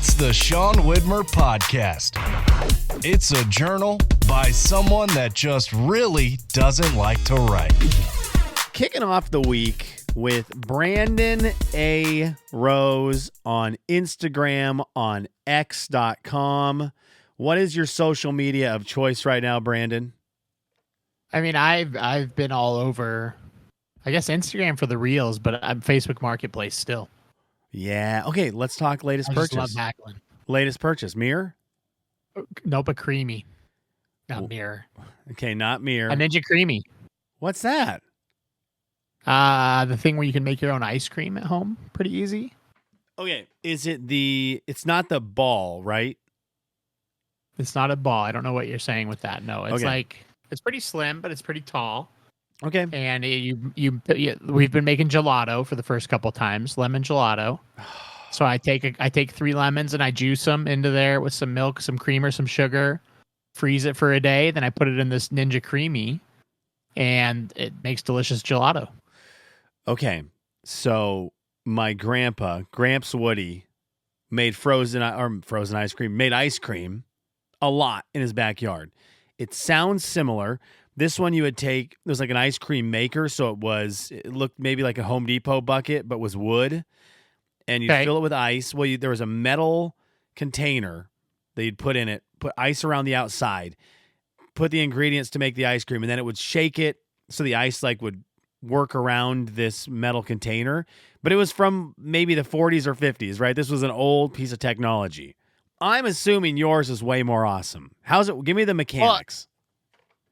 It's the Sean Widmer Podcast. It's a journal by someone that just really doesn't like to write. Kicking off the week with Brandon A. Rose on Instagram, on X.com. What is your social media of choice right now, Brandon? I mean, I've been all over, I guess, Instagram for the reels, but I'm Facebook Marketplace still. Yeah. Okay, let's talk latest I purchase. just love hackling. Latest purchase, mirror? Nope, a creamy. Not mirror. Okay, not mirror. A Ninja Creamy. What's that? The thing where you can make your own ice cream at home. Pretty easy. Okay, is it it's not the ball, right? It's not a ball. I don't know what you're saying with that. No, it's Okay. it's pretty slim, but it's pretty tall. Okay. And we've been making gelato for the first couple times, lemon gelato. So I take 3 lemons and I juice them into there with some milk, some creamer, some sugar, freeze it for a day. Then I put it in this Ninja Creamy, and it makes delicious gelato. Okay, so my Gramps Woody, made frozen ice cream, made ice cream a lot in his backyard. It sounds similar. This one you would take, it was like an ice cream maker, so it looked maybe like a Home Depot bucket, but was wood, and you'd fill it with ice. Well, there was a metal container that you'd put in it, put ice around the outside, put the ingredients to make the ice cream, and then it would shake it so the ice would work around this metal container. But it was from maybe the 40s or 50s, right? This was an old piece of technology. I'm assuming yours is way more awesome. How's it? Give me the mechanics.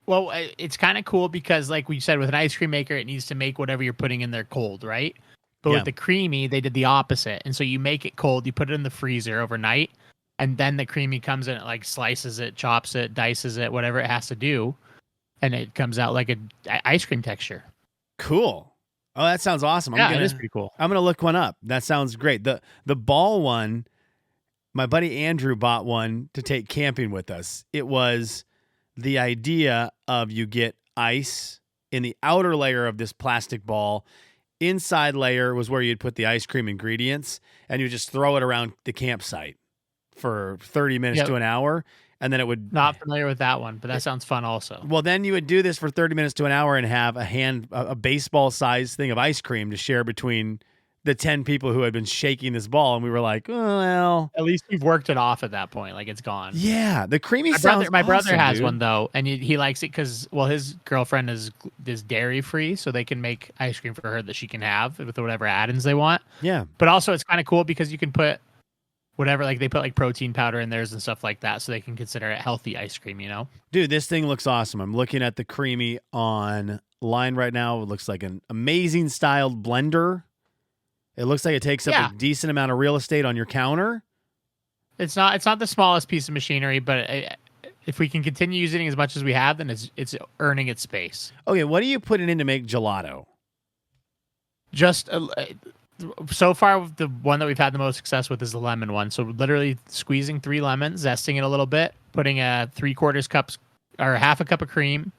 Well, it's kind of cool because, like we said, with an ice cream maker, it needs to make whatever you're putting in there cold, right? But with the creamy, they did the opposite. And so you make it cold, you put it in the freezer overnight, and then the creamy comes in, it slices it, chops it, dices it, whatever it has to do, and it comes out like an ice cream texture. Cool. Oh, that sounds awesome. It is pretty cool. I'm gonna look one up. That sounds great. The ball one, my buddy Andrew bought one to take camping with us. It was the idea of you get ice in the outer layer of this plastic ball. Inside layer was where you'd put the ice cream ingredients, and you just throw it around the campsite for 30 minutes to an hour, and then it would... Not familiar with that one, but that sounds fun also. Well, then you would do this for 30 minutes to an hour and have a baseball-sized thing of ice cream to share between the 10 people who had been shaking this ball, and we were like, oh, well... At least you've worked it off at that point. It's gone. Yeah, the creamy My brother has dude. one, though, and he likes it because, his girlfriend is dairy-free, so they can make ice cream for her that she can have with whatever add-ins they want. Yeah. But also, it's kind of cool because you can put whatever, they put protein powder in theirs and stuff like that, so they can consider it healthy ice cream, Dude, this thing looks awesome. I'm looking at the creamy online right now. It looks like an amazing styled blender. It looks like it takes up a decent amount of real estate on your counter. It's not the smallest piece of machinery, but if we can continue using it as much as we have, then it's earning its space. Okay, what are you putting in to make gelato? Just so far, the one that we've had the most success with is the lemon one. So literally squeezing 3 lemons, zesting it a little bit, putting a 3/4 cup or half a cup of cream,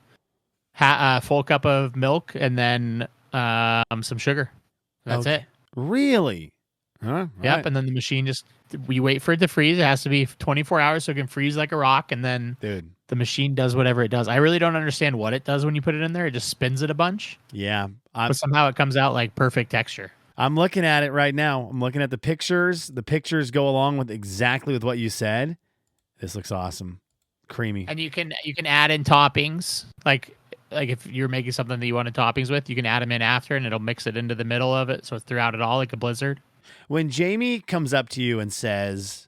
a full cup of milk, and then some sugar. That's it. Really? Huh? Yep. Right. And then the machine we wait for it to freeze. It has to be 24 hours so it can freeze like a rock. And then the machine does whatever it does. I really don't understand what it does when you put it in there. It just spins it a bunch. Yeah. But somehow it comes out like perfect texture. I'm looking at it right now. I'm looking at the pictures. The pictures go along with exactly with what you said. This looks awesome. Creamy. And you can add in toppings. Like if you're making something that you wanted toppings with, you can add them in after, and it'll mix it into the middle of it, so it's throughout it all like a blizzard. When Jamie comes up to you and says,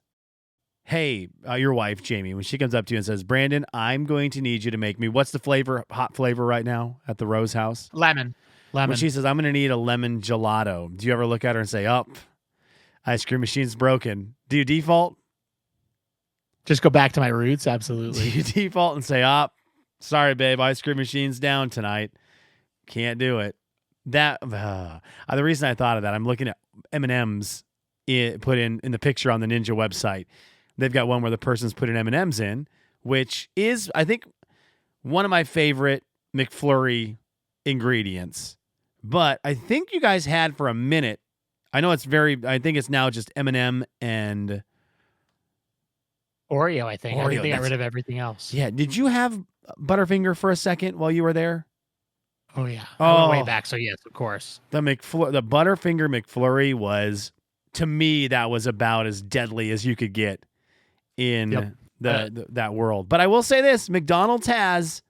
hey, your wife, Jamie, when she comes up to you and says, Brandon, I'm going to need you to make me, what's the hot flavor right now at the Rose house? Lemon. When she says, I'm going to need a lemon gelato, do you ever look at her and say, ice cream machine's broken? Do you default? Just go back to my roots, absolutely. Do you default and say, sorry, babe, ice cream machine's down tonight. Can't do it. The reason I thought of that, I'm looking at M&M's put in the picture on the Ninja website. They've got one where the person's putting M&M's in, which is, I think, one of my favorite McFlurry ingredients. But I think you guys had for a minute, I think it's now just M&M and Oreo, I think. I Oreo, think they got that's- rid of everything else. Yeah. Did you have Butterfinger for a second while you were there? Oh yeah. I went way Oh. back, so yes, of course. The Butterfinger McFlurry was, to me, that was about as deadly as you could get in that world. But I will say this: McDonald's has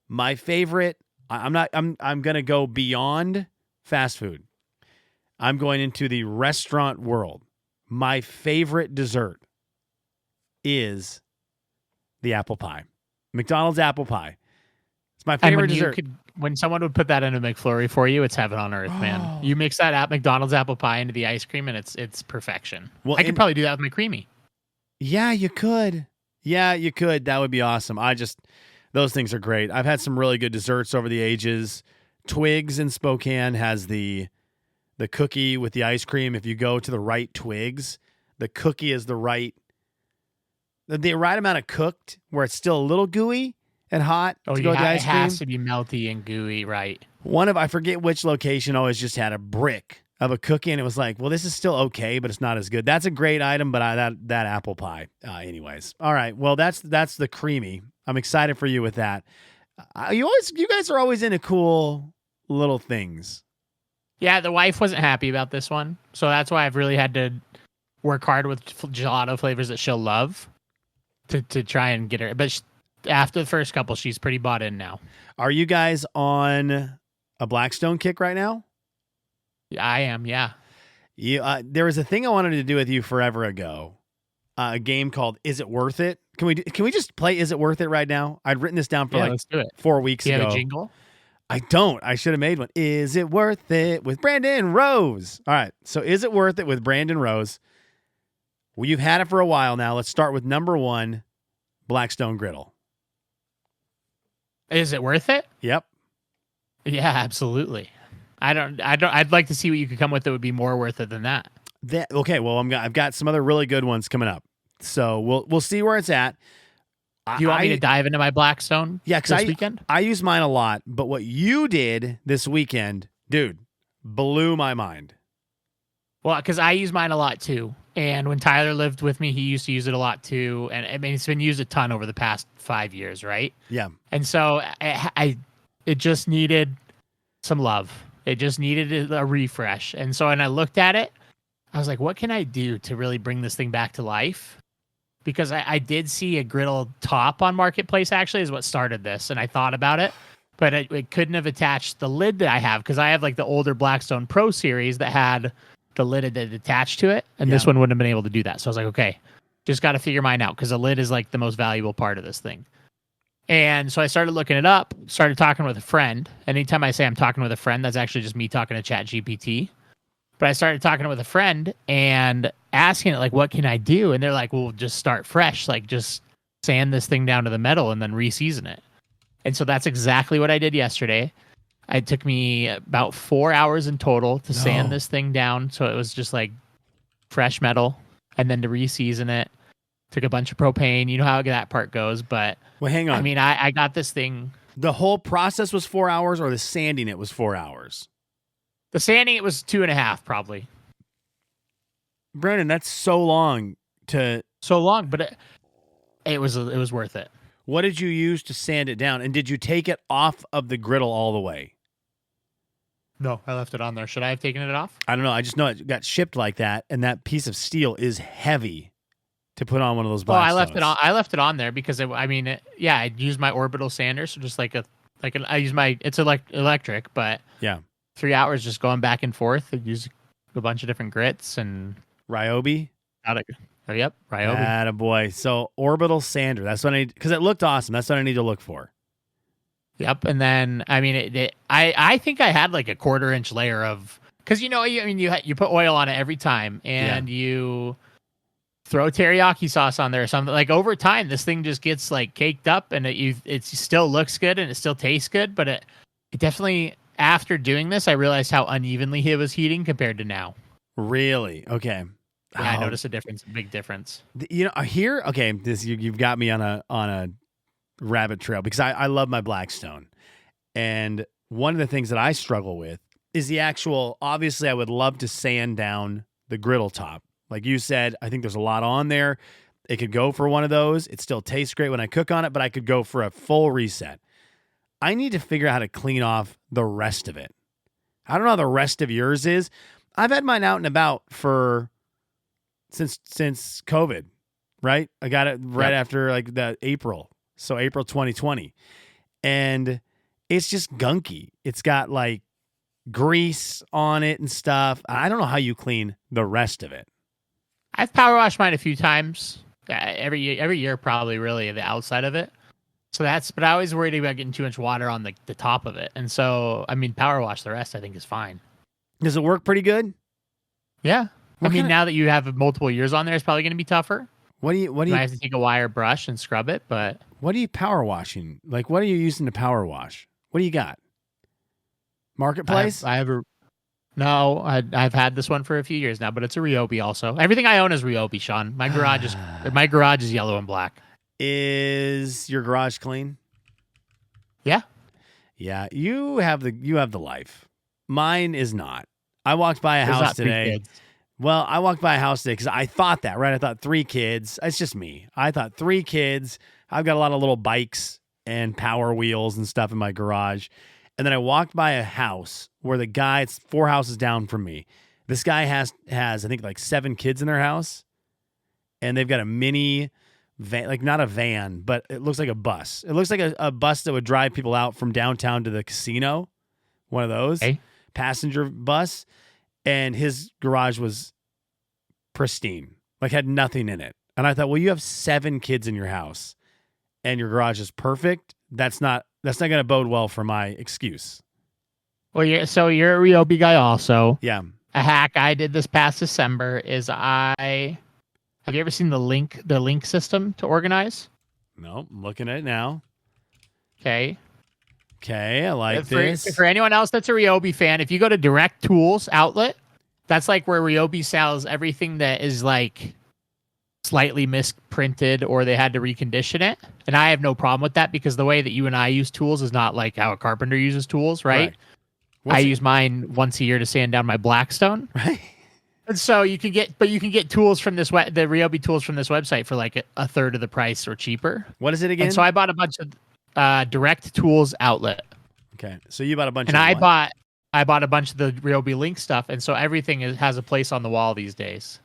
my favorite. I'm gonna go beyond fast food. I'm going into the restaurant world. My favorite dessert is the apple pie. McDonald's apple pie. It's my favorite dessert. When someone would put that in a McFlurry for you, it's heaven on earth, man. You mix that McDonald's apple pie into the ice cream, and it's perfection. Well, I could probably do that with my creamy. Yeah, you could. Yeah, you could. That would be awesome. Those things are great. I've had some really good desserts over the ages. Twigs in Spokane has the cookie with the ice cream. If you go to the right Twigs, the cookie is the right amount of cooked where it's still a little gooey and hot to go with the ice cream. It has to be melty and gooey, right? I forget which location, always just had a brick of a cookie, and it was like, well, this is still okay, but it's not as good. That's a great item, but that apple pie. Anyways, all right. Well, that's the creamy. I'm excited for you with that. You guys are always into cool little things. Yeah, the wife wasn't happy about this one, so that's why I've really had to work hard with gelato flavors that she'll love to try and get her. But after the first couple, she's pretty bought in now. Are you guys on a Blackstone kick right now? I am, yeah. There was a thing I wanted to do with you forever ago. A game called Is It Worth It? Can we just play Is It Worth It right now? I'd written this down for let's do it. 4 weeks ago. Do you have a jingle? I don't. I should have made one. Is It Worth It with Brandon Rose? All right. So Is It Worth It with Brandon Rose? Well, you've had it for a while now. Let's start with number 1, Blackstone Griddle. Is it worth it? Yep. Yeah, absolutely. I'd like to see what you could come with that would be more worth it than that. Okay. Well, I've got some other really good ones coming up. So we'll see where it's at. Do you want me to dive into my Blackstone? Yeah, this weekend I use mine a lot, but what you did this weekend, dude, blew my mind. Well, because I use mine a lot too, and when Tyler lived with me, he used to use it a lot too, and I mean it's been used a ton over the past 5 years, right? Yeah. And so it just needed some love. It just needed a refresh, and so when I looked at it, I was like, what can I do to really bring this thing back to life? Because I did see a griddle top on Marketplace, actually, is what started this. And I thought about it, but it couldn't have attached the lid that I have, because I have like the older Blackstone Pro series that had the lid that attached to it. And this one wouldn't have been able to do that. So I was like, okay, just got to figure mine out, because the lid is like the most valuable part of this thing. And so I started looking it up, started talking with a friend. Anytime I say I'm talking with a friend, that's actually just me talking to ChatGPT. But I started talking with a friend and asking it, like, what can I do? And they're like, well, just start fresh. Like, just sand this thing down to the metal and then re-season it. And so that's exactly what I did yesterday. It took me about 4 hours in total to sand this thing down. So it was just like fresh metal, and then to re-season it. Took a bunch of propane. You know how that part goes. But well, hang on. I mean, I got this thing. The whole process was 4 hours, or the sanding it was 4 hours? The sanding, it was 2.5 probably. Brandon, that's so long but it was worth it. What did you use to sand it down? And did you take it off of the griddle all the way? No, I left it on there. Should I have taken it off? I don't know. I just know it got shipped like that, and that piece of steel is heavy to put on one of those Blackstones. I left it on there because I used my orbital sander, so just I use my electric, but yeah. 3 hours just going back and forth. I use a bunch of different grits and Ryobi. Yep, Ryobi. Attaboy. So orbital sander. That's what I need, because it looked awesome. That's what I need to look for. Yep, and then I mean, I think I had like a 1/4-inch layer of, because you put oil on it every time, and you throw teriyaki sauce on there or something. Like over time, this thing just gets like caked up, and it still looks good and it still tastes good, but it definitely. After doing this, I realized how unevenly it was heating compared to now. Really? Okay. Yeah, I noticed a big difference. Here, okay, you've got me on a rabbit trail, because I love my Blackstone. And one of the things that I struggle with is the actual, obviously I would love to sand down the griddle top. Like you said, I think there's a lot on there. It could go for one of those. It still tastes great when I cook on it, but I could go for a full reset. I need to figure out how to clean off the rest of it. I don't know how the rest of yours is. I've had mine out and about since COVID, right? I got it right after like the April. So April 2020. And it's just gunky. It's got like grease on it and stuff. I don't know how you clean the rest of it. I've power washed mine a few times. Every year probably, really, the outside of it. So but I always worried about getting too much water on the top of it. And so, I mean, power wash the rest, I think, is fine. Does it work pretty good? Yeah. Now that you have multiple years on there, it's probably going to be tougher. What do you I have to take a wire brush and scrub it, but what are you power washing? Like, what are you using to power wash? What do you got? Marketplace? No, I've had this one for a few years now, but it's a Ryobi also. Everything I own is Ryobi, Sean. My garage is yellow and black. Is your garage clean? Yeah. Yeah, you have the life. Mine is not. I walked by a house today. Well, I walked by a house today because I thought that, right? I thought 3 kids. It's just me. I thought 3 kids. I've got a lot of little bikes and power wheels and stuff in my garage. And then I walked by a house where the guy, it's 4 houses down from me. This guy has I think like 7 kids in their house. And they've got a mini van, like not a van, but it looks like a bus. It looks like a bus that would drive people out from downtown to the casino. One of those. Hey. Passenger bus. And his garage was pristine, like had nothing in it. And I thought, well, you have 7 kids in your house and your garage is perfect. That's not going to bode well for my excuse. Well, you're a Ryobi guy also. Yeah. A hack I did this past December is have you ever seen the link system to organize? No, I'm looking at it now. Okay, I like this. For anyone else that's a Ryobi fan, if you go to Direct Tools outlet, that's like where Ryobi sells everything that is like slightly misprinted or they had to recondition it. And I have no problem with that because the way that you and I use tools is not like how a carpenter uses tools, right? I use mine once a year to sand down my Blackstone. Right. And so you can get tools from the Ryobi tools from this website for like a third of the price or cheaper. What is it again? And so I bought a bunch of Direct Tools outlet. Okay, so you bought a bunch. And I bought a bunch of the Ryobi Link stuff, and so everything has a place on the wall these days.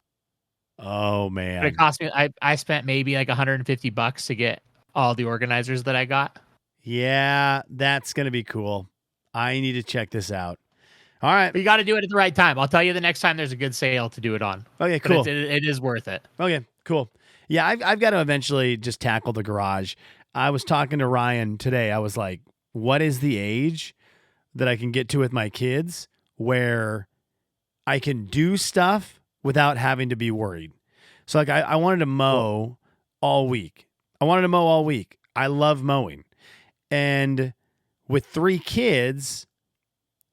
Oh man! But it cost me. I spent maybe like $150 to get all the organizers that I got. Yeah, that's gonna be cool. I need to check this out. All right, but you got to do it at the right time. I'll tell you the next time there's a good sale to do it on. Okay, cool. But it is worth it. Okay, cool. Yeah, I've got to eventually just tackle the garage. I was talking to Ryan today. I was like, what is the age that I can get to with my kids where I can do stuff without having to be worried? So like I wanted to mow all week. I love mowing. And with 3 kids,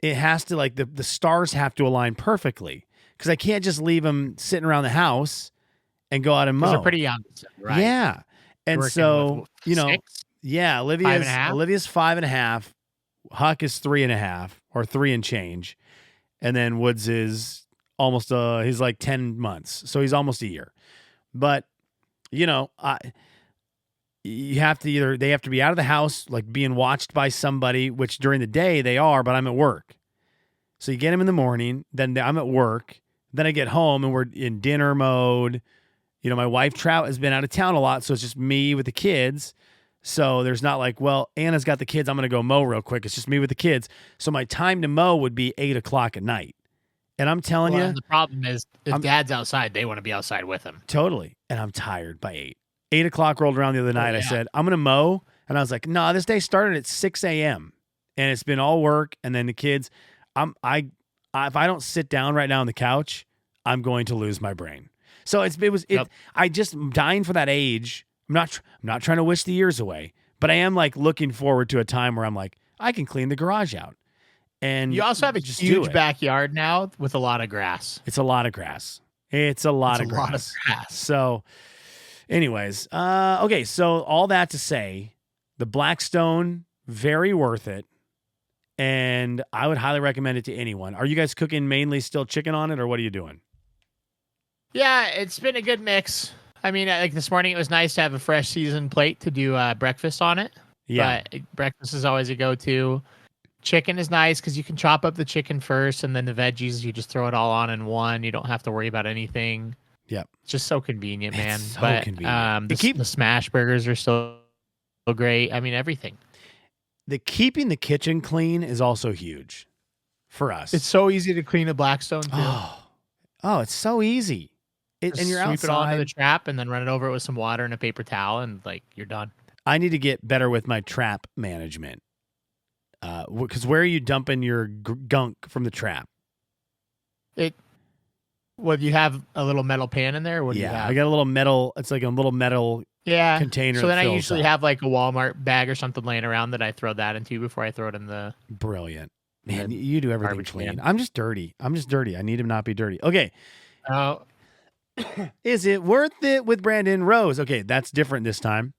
it has to like the stars have to align perfectly because I can't just leave them sitting around the house and go out and mow. They're pretty young, right? Yeah. And so, you know, 6? Yeah, Olivia's 5.5. Huck is 3.5 or 3 and change. And then Woods is almost he's like 10 months. So he's almost a year. But, you know, they have to be out of the house, like being watched by somebody, which during the day they are, but I'm at work. So you get them in the morning, then I'm at work, then I get home and we're in dinner mode. You know, my wife Trout has been out of town a lot, so it's just me with the kids. So there's not like, well, Anna's got the kids, I'm going to go mow real quick. It's just me with the kids. So my time to mow would be 8:00 at night. And I'm telling you. The problem is if Dad's outside, they want to be outside with him. Totally. And I'm tired by 8. 8:00 rolled around the other night. Yeah. I said, I'm going to mow. And I was like, no, this day started at 6 a.m. And it's been all work. And then the kids, if I don't sit down right now on the couch, I'm going to lose my brain. So I just am dying for that age. I'm not trying to wish the years away, but I am like looking forward to a time where I'm like, I can clean the garage out. And you also have a huge backyard now with a lot of grass. It's a lot of grass. It's a lot of grass. So anyways, okay. So all that to say, the Blackstone, very worth it. And I would highly recommend it to anyone. Are you guys cooking mainly still chicken on it or what are you doing? Yeah, it's been a good mix. I mean, like this morning, it was nice to have a fresh seasoned plate to do breakfast on it. Yeah. But breakfast is always a go-to. Chicken is nice because you can chop up the chicken first, and then the veggies, you just throw it all on in one. You don't have to worry about anything. Yep. It's just so convenient, man. It's so but convenient. the smash burgers are still great. I mean, everything. Keeping the kitchen clean is also huge for us. It's so easy to clean a Blackstone too. Oh, it's so easy. And you're sweep outside. it all into the trap and then run it over with some water and a paper towel, and like you're done. I need to get better with my trap management. Because where are you dumping your gunk from the trap? Well, you have a little metal pan in there? What do you have? I got a little metal. It's like a little metal container. So then I fills usually up. have like a Walmart bag or something laying around that I throw that into before I throw it in the. Brilliant. Man, you do everything garbage clean. can. I'm just dirty. I need to not be dirty. Okay. Oh, Is it worth it with Brandon Rose? Okay, that's different this time.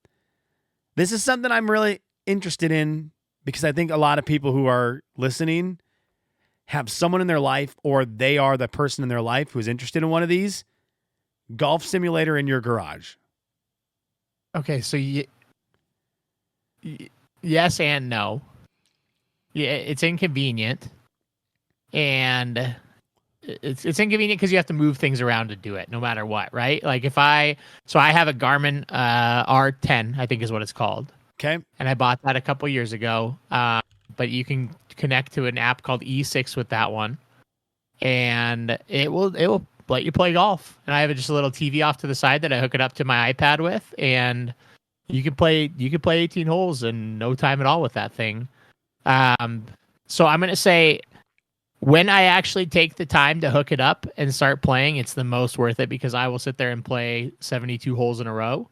This is something I'm really interested in because I think a lot of people who are listening have someone in their life, or they are the person in their life who's interested in one of these. Golf simulator in your garage. okay. So yes and no. Yeah, it's inconvenient, and it's inconvenient because you have to move things around to do it, no matter what, right? Like I have a Garmin R10, I think is what it's called. Okay. And I bought that a couple years ago. But you can connect to an app called E6 with that one, and it will let you play golf. And I have just a little TV off to the side that I hook it up to my iPad with, and you can play 18 holes in no time at all with that thing. So I'm gonna say, when I actually take the time to hook it up and start playing, it's the most worth it because I will sit there and play 72 holes in a row.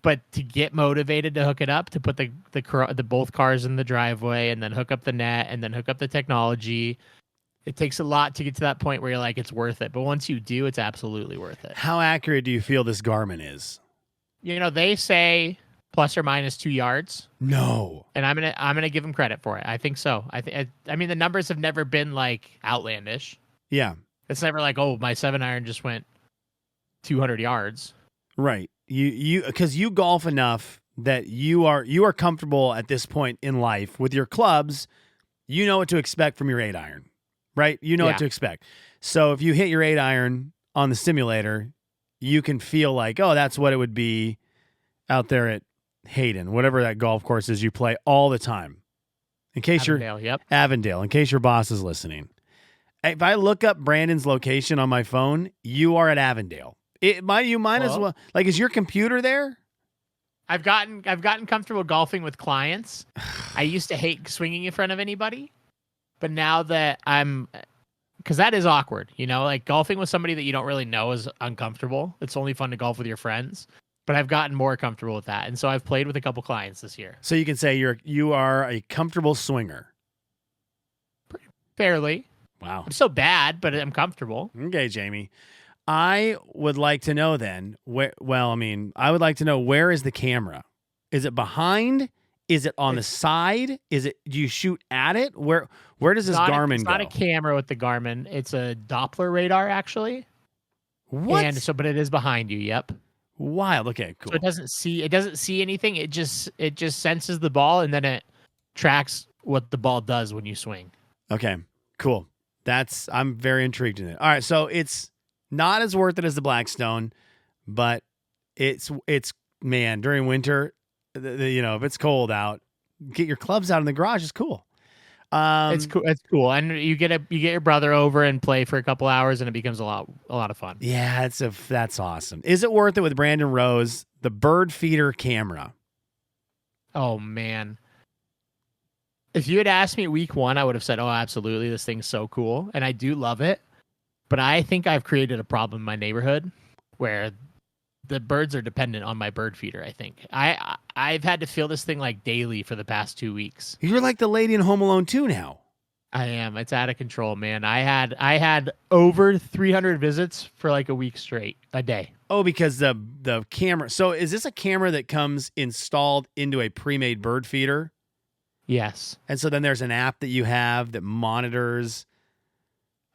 But to get motivated to hook it up, to put the both cars in the driveway and then hook up the net and then hook up the technology, it takes a lot to get to that point where you're like, it's worth it. But once you do, it's absolutely worth it. How accurate do you feel this Garmin is? You know, they say plus or minus 2 yards. No. And I'm gonna give them credit for it. I think so. I mean, the numbers have never been like outlandish. Yeah. It's never like, oh, my 7-iron just went 200 yards. Right. You because you golf enough that you are comfortable at this point in life with your clubs. You know what to expect from your 8-iron, right? You know what to expect. So if you hit your 8-iron on the simulator, you can feel like, oh, that's what it would be out there at Hayden, whatever that golf course is you play all the time. In case Avondale, in case your boss is listening. If I look up Brandon's location on my phone, you are at Avondale. You might as well. Like, is your computer there? I've gotten comfortable golfing with clients. I used to hate swinging in front of anybody, but now that because that is awkward, you know, like golfing with somebody that you don't really know is uncomfortable. It's only fun to golf with your friends, but I've gotten more comfortable with that, and so I've played with a couple clients this year. So you can say you are a comfortable swinger. Fairly. Wow. I'm so bad, but I'm comfortable. Okay, Jamie. I would like to know then where is the camera? Is it behind? Is it on the side? Do you shoot at it? Where does this Garmin go? It's not a camera with the Garmin. It's a Doppler radar, actually. What? But it is behind you. Yep. Wild. Okay, cool. So it doesn't see anything. It just senses the ball, and then it tracks what the ball does when you swing. Okay, cool. I'm very intrigued in it. All right, so it's not as worth it as the Blackstone, but it's man, during winter, if it's cold out, get your clubs out in the garage is cool. It's cool. It's cool, and you get your brother over and play for a couple hours, and it becomes a lot of fun. Yeah, that's awesome. Is it worth it with Brandon Rose, the bird feeder camera? Oh man. If you had asked me week 1, I would have said, oh, absolutely. This thing's so cool. And I do love it. But I think I've created a problem in my neighborhood where the birds are dependent on my bird feeder, I think. I've had to fill this thing like daily for the past 2 weeks. You're like the lady in Home Alone 2 now. I am. It's out of control, man. I had over 300 visits for like a week straight, a day. Oh, because the camera. So is this a camera that comes installed into a pre-made bird feeder? Yes. And so then there's an app that you have that monitors.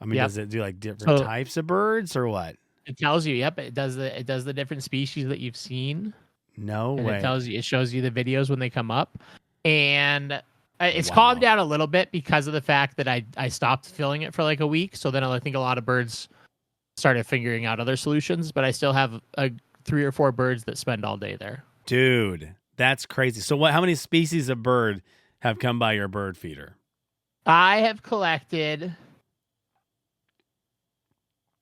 I mean, does it do like different types of birds or what? It tells you. Yep, it does the different species that you've seen, No and way. it shows you the videos when they come up, and it's Wow. calmed down a little bit because of the fact that I stopped filling it for like a week. So then I think a lot of birds started figuring out other solutions, but I still have 3 or 4 birds that spend all day there. Dude, that's crazy. So how many species of bird have come by your bird feeder? I have collected,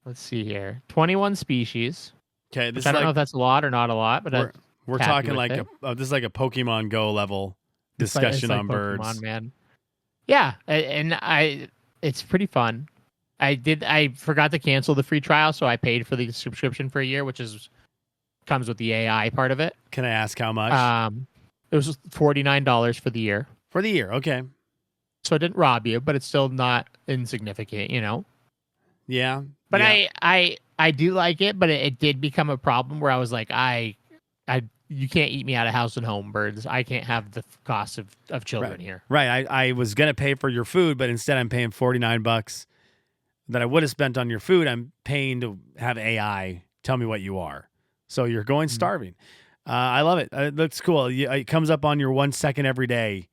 let's see here, 21 species. Okay, Which I don't know if that's a lot or not a lot, but we're happy talking with like it. this is like a Pokemon Go level discussion on Pokemon, birds. man. Yeah, and it's pretty fun. I forgot to cancel the free trial, so I paid for the subscription for a year, which comes with the AI part of it. Can I ask how much? It was $49 for the year. For the year, okay. So it didn't rob you, but it's still not insignificant, you know. Yeah. But yeah. I do like it, but it did become a problem where I was like, you can't eat me out of house and home, birds. I can't have the cost of children here. Right. I was gonna pay for your food, but instead I'm paying $49 that I would have spent on your food. I'm paying to have AI tell me what you are. So you're going starving. I love it. It looks cool. It comes up on your 1 second every day.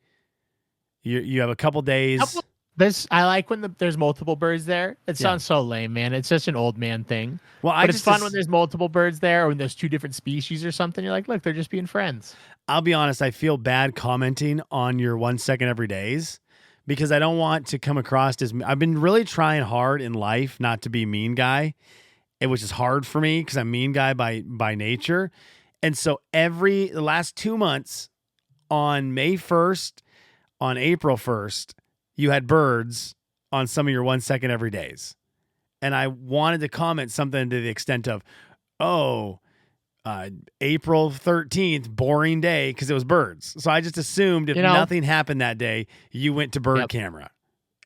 You have a couple days. I like when there's multiple birds there. It sounds so lame, man. It's just an old man thing. Well, but it's fun when there's multiple birds there, or when there's 2 different species or something. You're like, look, they're just being friends. I'll be honest. I feel bad commenting on your 1 second every days because I don't want to come across as. I've been really trying hard in life not to be mean guy, which is hard for me because I'm mean guy by nature. And so the last 2 months, on May 1st, on April 1st, you had birds on some of your 1 second every days. And I wanted to comment something to the extent of, April 13th, boring day because it was birds. So I just assumed if nothing happened that day, you went to bird camera.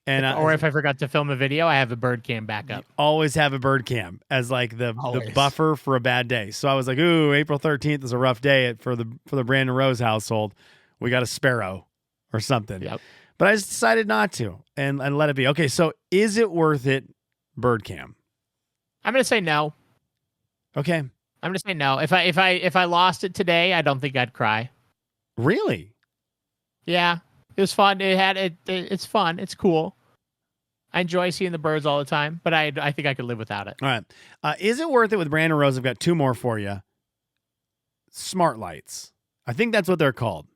And or if I forgot to film a video, I have a bird cam backup. Always have a bird cam as like the buffer for a bad day. So I was like, ooh, April 13th is a rough day for the Brandon Rose household. We got a sparrow or something. Yep. But I just decided not to and let it be. Okay, so is it worth it, bird cam? I'm gonna say no. Okay. I'm gonna say no. If I lost it today, I don't think I'd cry. Really? Yeah. It was fun. It's fun. It's cool. I enjoy seeing the birds all the time, but I think I could live without it. All right. Is it worth it with Brandon Rose? I've got 2 more for you. Smart lights. I think that's what they're called.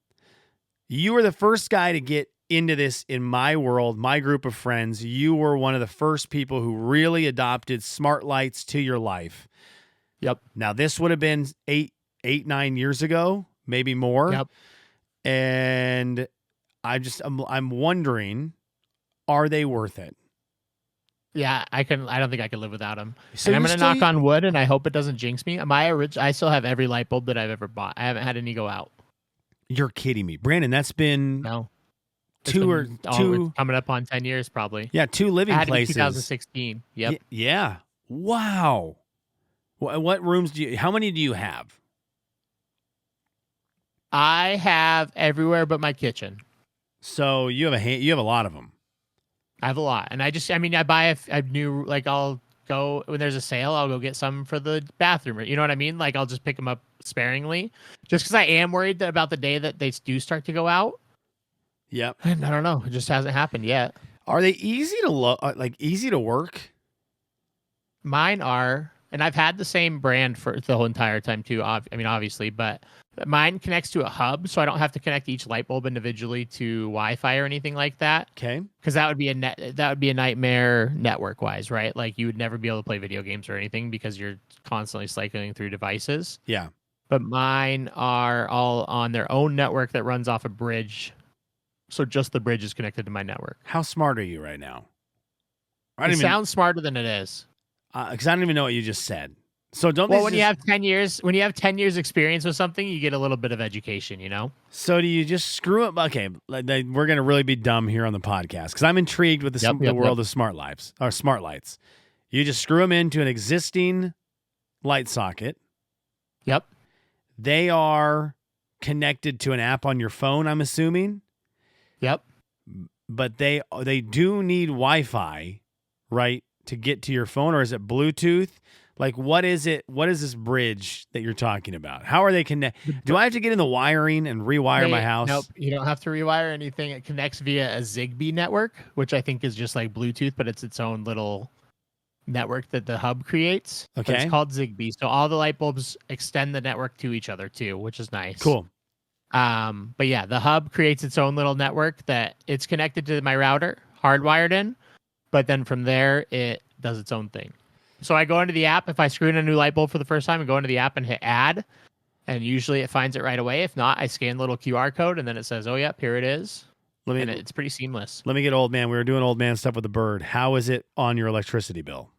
You were the first guy to get into this in my world, my group of friends. You were one of the first people who really adopted smart lights to your life. Yep. Now, this would have been 9 years ago, maybe more. Yep. And I'm wondering, are they worth it? Yeah, I don't think I could live without them. So and I'm going to knock on wood, and I hope it doesn't jinx me. I still have every light bulb that I've ever bought. I haven't had any go out. You're kidding me, Brandon. That's been no. Two coming up on 10 years probably. Yeah, 2 living places. 2016. Yep. Yeah. Wow. What rooms how many do you have? I have everywhere but my kitchen. So you have a lot of them. I have a lot, and I buy a new, like, I'll go when there's a sale, I'll go get some for the bathroom. You know what I mean? Like, I'll just pick them up sparingly, just because I am worried about the day that they do start to go out. Yep. And I don't know. It just hasn't happened yet. Are they easy to easy to work? Mine are, and I've had the same brand for the whole entire time too. Obviously, but mine connects to a hub, so I don't have to connect each light bulb individually to Wi-Fi or anything like that. Okay. Because that would be a nightmare network wise, right? Like, you would never be able to play video games or anything because you're constantly cycling through devices. Yeah. But mine are all on their own network that runs off a bridge. So just the bridge is connected to my network. How smart are you right now? It sounds smarter than it is. Because I don't even know what you just said. So when you have 10 years experience with something, you get a little bit of education, you know? So do you just screw up? Okay, we're going to really be dumb here on the podcast because I'm intrigued with the world of smart lights. You just screw them into an existing light socket. Yep. They are connected to an app on your phone, I'm assuming. Yep. But they do need Wi-Fi, right, to get to your phone, or is it Bluetooth? Like, what is it? What is this bridge that you're talking about? How are they connect? Do I have to get in the wiring and rewire my house? Nope, you don't have to rewire anything. It connects via a Zigbee network, which I think is just like Bluetooth, but it's its own little network that the hub creates. But Okay. it's called Zigbee. So all the light bulbs extend the network to each other too, which is nice. Cool. But yeah, the hub creates its own little network that it's connected to my router, hardwired in, but then from there it does its own thing. So I go into the app. If I screw in a new light bulb for the first time, I go into the app and hit add, and usually it finds it right away. If not, I scan the little QR code, and then it says, "Oh, yep, here it is." And it's pretty seamless. Let me get old man. We were doing old man stuff with the bird. How is it on your electricity bill?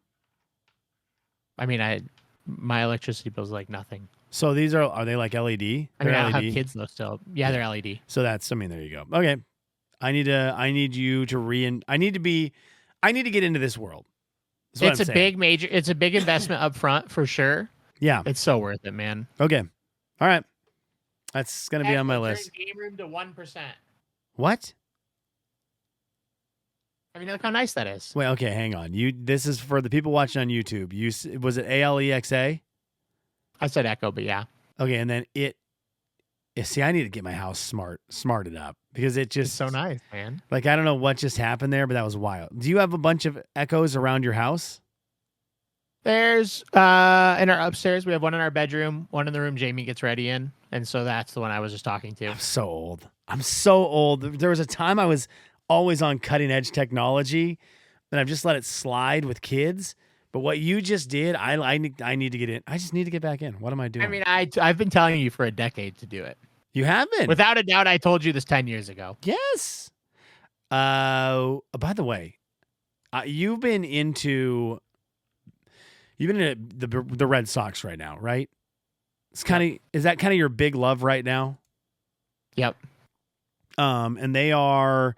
I mean, my electricity bill is like nothing. So these are they like LED? I mean, I don't have kids though. Still, yeah, they're LED. So that's. I mean, there you go. Okay, I need you to I need to get into this world. It's a big investment up front for sure. Yeah. It's so worth it, man. Okay. All right. That's going to be on my list. Game room to 1%. What? I mean, look how nice that is. Wait, okay, hang on. This is for the people watching on YouTube. Was it ALEXA? I said Echo, but yeah. Okay, and then see, I need to get my house smarted up because it's so nice, man. Like, I don't know what just happened there, but that was wild. Do you have a bunch of Echoes around your house? There's in our upstairs, we have one in our bedroom, one in the room Jamie gets ready in, and so that's the one I was just talking to. I'm so old. There was a time I was always on cutting edge technology, and I've just let it slide with kids. But what you just did, I need to get in. I just need to get back in. What am I doing? I mean, I've been telling you for a decade to do it. You have been? Without a doubt, I told you this 10 years ago. Yes. By the way, you've been into the Red Sox right now, right? Is that kind of your big love right now? Yep. And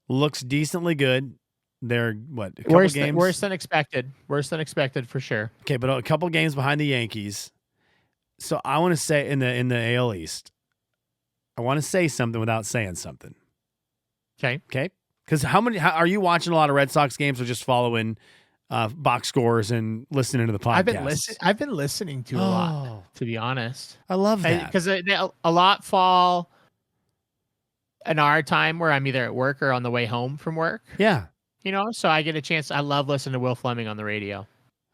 looks decently good. They're what? A couple games? Worse than expected. Worse than expected for sure. Okay, but a couple games behind the Yankees. So I want to say in the AL East, I want to say something without saying something. Okay. Because how are you watching a lot of Red Sox games or just following box scores and listening to the podcast? I've been listening to a lot, to be honest. I love that because a lot fall in our time where I'm either at work or on the way home from work. Yeah. So I get a chance. I love listening to Will Fleming on the radio.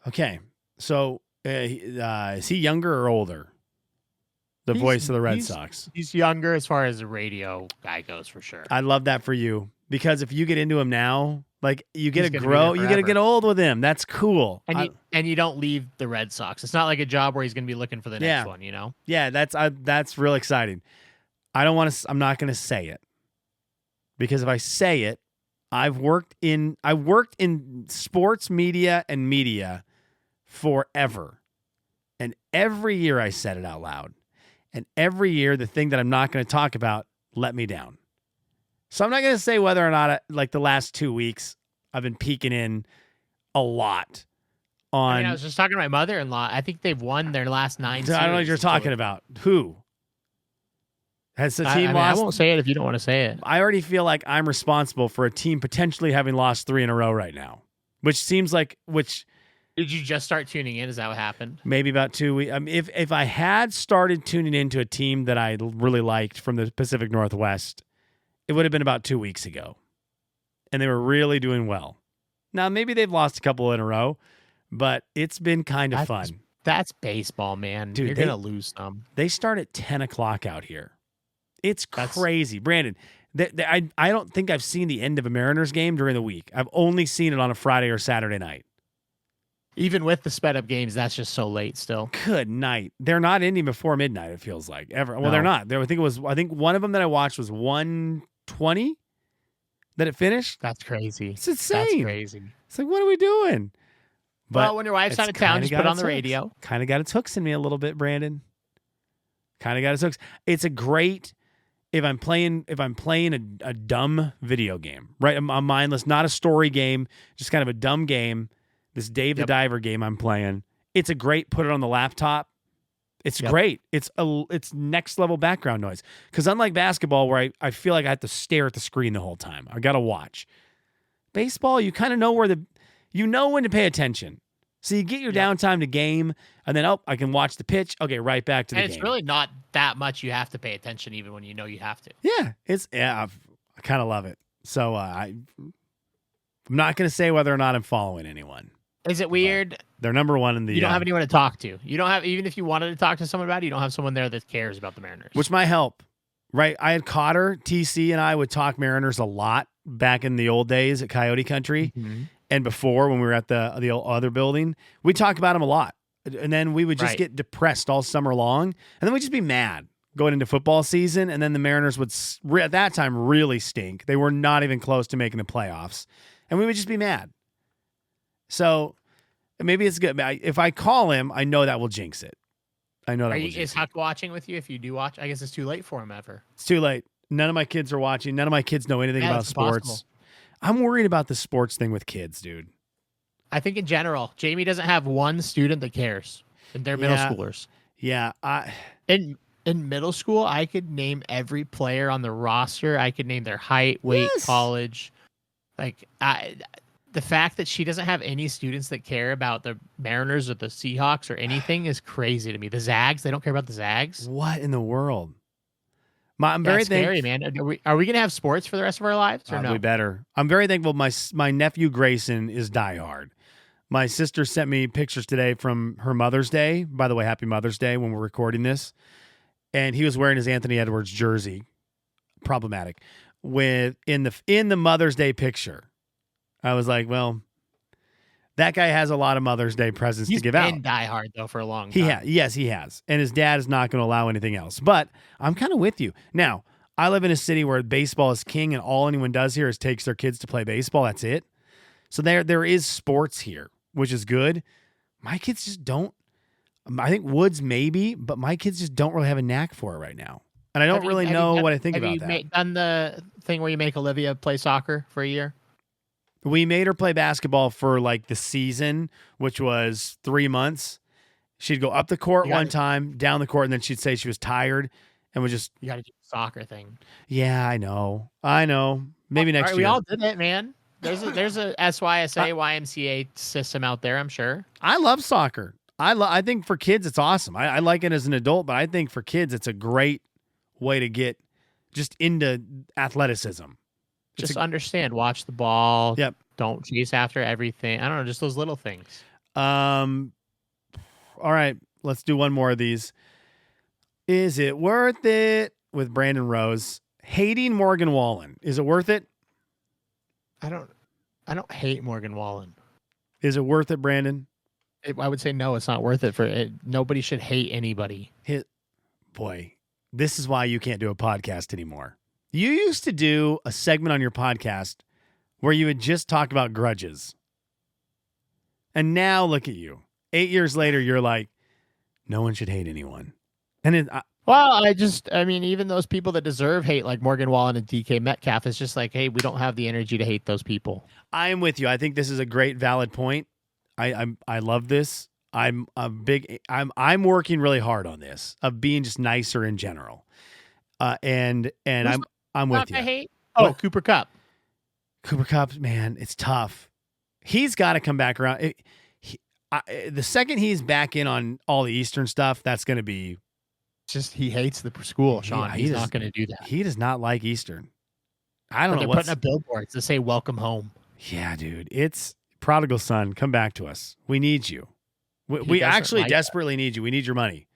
Okay. So is he younger or older? The voice of the Red Sox. He's younger as far as the radio guy goes, for sure. I love that for you because if you get into him now, like you get to grow, you get to get old with him. That's cool. And you don't leave the Red Sox. It's not like a job where he's going to be looking for the next one, Yeah, that's real exciting. I'm not going to say it because if I say it, I worked in sports media and media forever. And every year I said it out loud. And every year the thing that I'm not going to talk about let me down. So I'm not going to say whether or not like the last 2 weeks I've been peeking in a lot on. I was just talking to my mother-in-law. I think they've won their last 9 series. I don't know what you're talking about. Who? Has the team lost? I won't say it if you don't want to say it. I already feel like I'm responsible for a team potentially having lost 3 in a row right now, which seems like Did you just start tuning in? Is that what happened? Maybe about 2 weeks. I mean, if I had started tuning into a team that I really liked from the Pacific Northwest, it would have been about 2 weeks ago. And they were really doing well. Now, maybe they've lost a couple in a row, but it's been kind of fun. That's baseball, man. Dude, you're going to lose some. They start at 10 o'clock out here. It's crazy. Brandon, I don't think I've seen the end of a Mariners game during the week. I've only seen it on a Friday or Saturday night. Even with the sped up games, that's just so late still. Good night. They're not ending before midnight, it feels like. Ever. Well, they're not. I think one of them that I watched was 1:20 that it finished. That's crazy. It's insane. That's crazy. It's like, what are we doing? But when your wife's out of town, just put on the radio. Kind of got its hooks in me a little bit, Brandon. Kind of got its hooks. It's a great if I'm playing a dumb video game, right? A mindless, not a story game, just kind of a dumb game. This Dave the Diver game I'm playing. It's a great put it on the laptop. It's great. It's next level background noise. Because unlike basketball, where I feel like I have to stare at the screen the whole time, I got to watch. Baseball, you kind of know when to pay attention. So you get your downtime to game, and then, I can watch the pitch. Okay, right back to the And game. it's really not that much you have to pay attention, even when you know you have to. Yeah, I kind of love it. So I'm not going to say whether or not I'm following anyone. Is it weird? They're number one in the. You don't have anyone to talk to. You don't have, even if you wanted to talk to someone about it, you don't have someone there that cares about the Mariners. Which might help, right? I had Cotter, TC, and I would talk Mariners a lot back in the old days at Coyote Country. Mm-hmm. And before, when we were at the other building, we talked about him a lot. And then we would just get depressed all summer long. And then we'd just be mad going into football season. And then the Mariners would, at that time, really stink. They were not even close to making the playoffs. And we would just be mad. So maybe it's good. If I call him, I know that will jinx it. I know that will jinx Is Huck watching with you if you do watch? I guess it's too late for him ever. It's too late. None of my kids are watching. None of my kids know anything about sports. Impossible. I'm worried about the sports thing with kids, dude. I think in general, Jamie doesn't have one student that cares. And they're middle schoolers. Yeah. In middle school, I could name every player on the roster. I could name their height, weight, college. Like, the fact that she doesn't have any students that care about the Mariners or the Seahawks or anything is crazy to me. The Zags, they don't care about the Zags. What in the world? I'm very scary, man. Are we gonna have sports for the rest of our lives or no? We better. I'm very thankful. My nephew Grayson is diehard. My sister sent me pictures today from her Mother's Day. By the way, happy Mother's Day when we're recording this. And he was wearing his Anthony Edwards jersey. Problematic. In the Mother's Day picture. I was like, well, that guy has a lot of Mother's Day presents to give out. He's been diehard, though, for a long time. Yes, he has. And his dad is not going to allow anything else. But I'm kind of with you. Now, I live in a city where baseball is king, and all anyone does here is takes their kids to play baseball. That's it. So there is sports here, which is good. My kids just don't. I think Woods maybe, but my kids just don't really have a knack for it right now. And I don't really know what I think about that. Have you done the thing where you make Olivia play soccer for a year? We made her play basketball for like the season, which was 3 months. She'd go up the court one time, down the court, and then she'd say she was tired and would just. You got to do the soccer thing. Yeah, I know. Maybe next year. We all did it, man. There's a SYSA, YMCA system out there, I'm sure. I love soccer. I think for kids, it's awesome. I like it as an adult, but I think for kids, it's a great way to get just into athleticism. Just understand, watch the ball. Yep. Don't chase after everything. I don't know, just those little things. All right, let's do one more of these. Is it worth it? With Brandon Rose. Hating Morgan Wallen. Is it worth it? I don't hate Morgan Wallen. Is it worth it, Brandon? I would say no, it's not worth it for it. Nobody should hate anybody. Boy, this is why you can't do a podcast anymore. You used to do a segment on your podcast where you would just talk about grudges. And now look at you. 8 years later, you're like, no one should hate anyone. And even those people that deserve hate, like Morgan Wallen and DK Metcalf, is just like, hey, we don't have the energy to hate those people. I am with you. I think this is a great, valid point. I love this. I'm working really hard on this of being just nicer in general. And I'm with you. I hate. Oh, Cooper Kupp. Cooper Kupp, man, it's tough. He's got to come back around. The second he's back in on all the Eastern stuff, that's going to be. Just he hates the school, Sean. He's not going to do that. He does not like Eastern. I don't know. They're putting up billboards to say "Welcome home." Yeah, dude, it's prodigal son. Come back to us. We need you. We actually desperately need you. We need your money.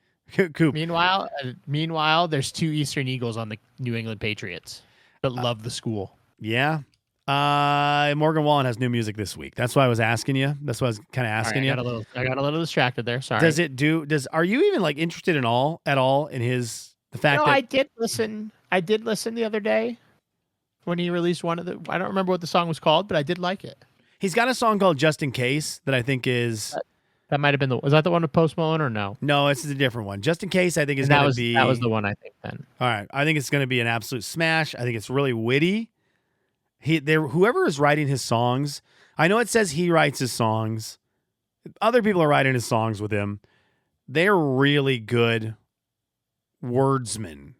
Coop. Meanwhile, there's 2 Eastern Eagles on the New England Patriots that love the school. Yeah. Morgan Wallen has new music this week. That's why I was asking you. That's why I was kind of asking you. I got a little distracted there. Sorry. Are you even like interested at all in the fact that I did listen. I did listen the other day when he released one of the. I don't remember what the song was called, but I did like it. He's got a song called "Just in Case" that I think is. That might have been was that the one with Post Malone or no? No, this is a different one. Just in Case, I think is going to be. That was the one I think then. All right, I think it's going to be an absolute smash. I think it's really witty. Whoever is writing his songs, I know it says he writes his songs. Other people are writing his songs with him. They're really good wordsmen,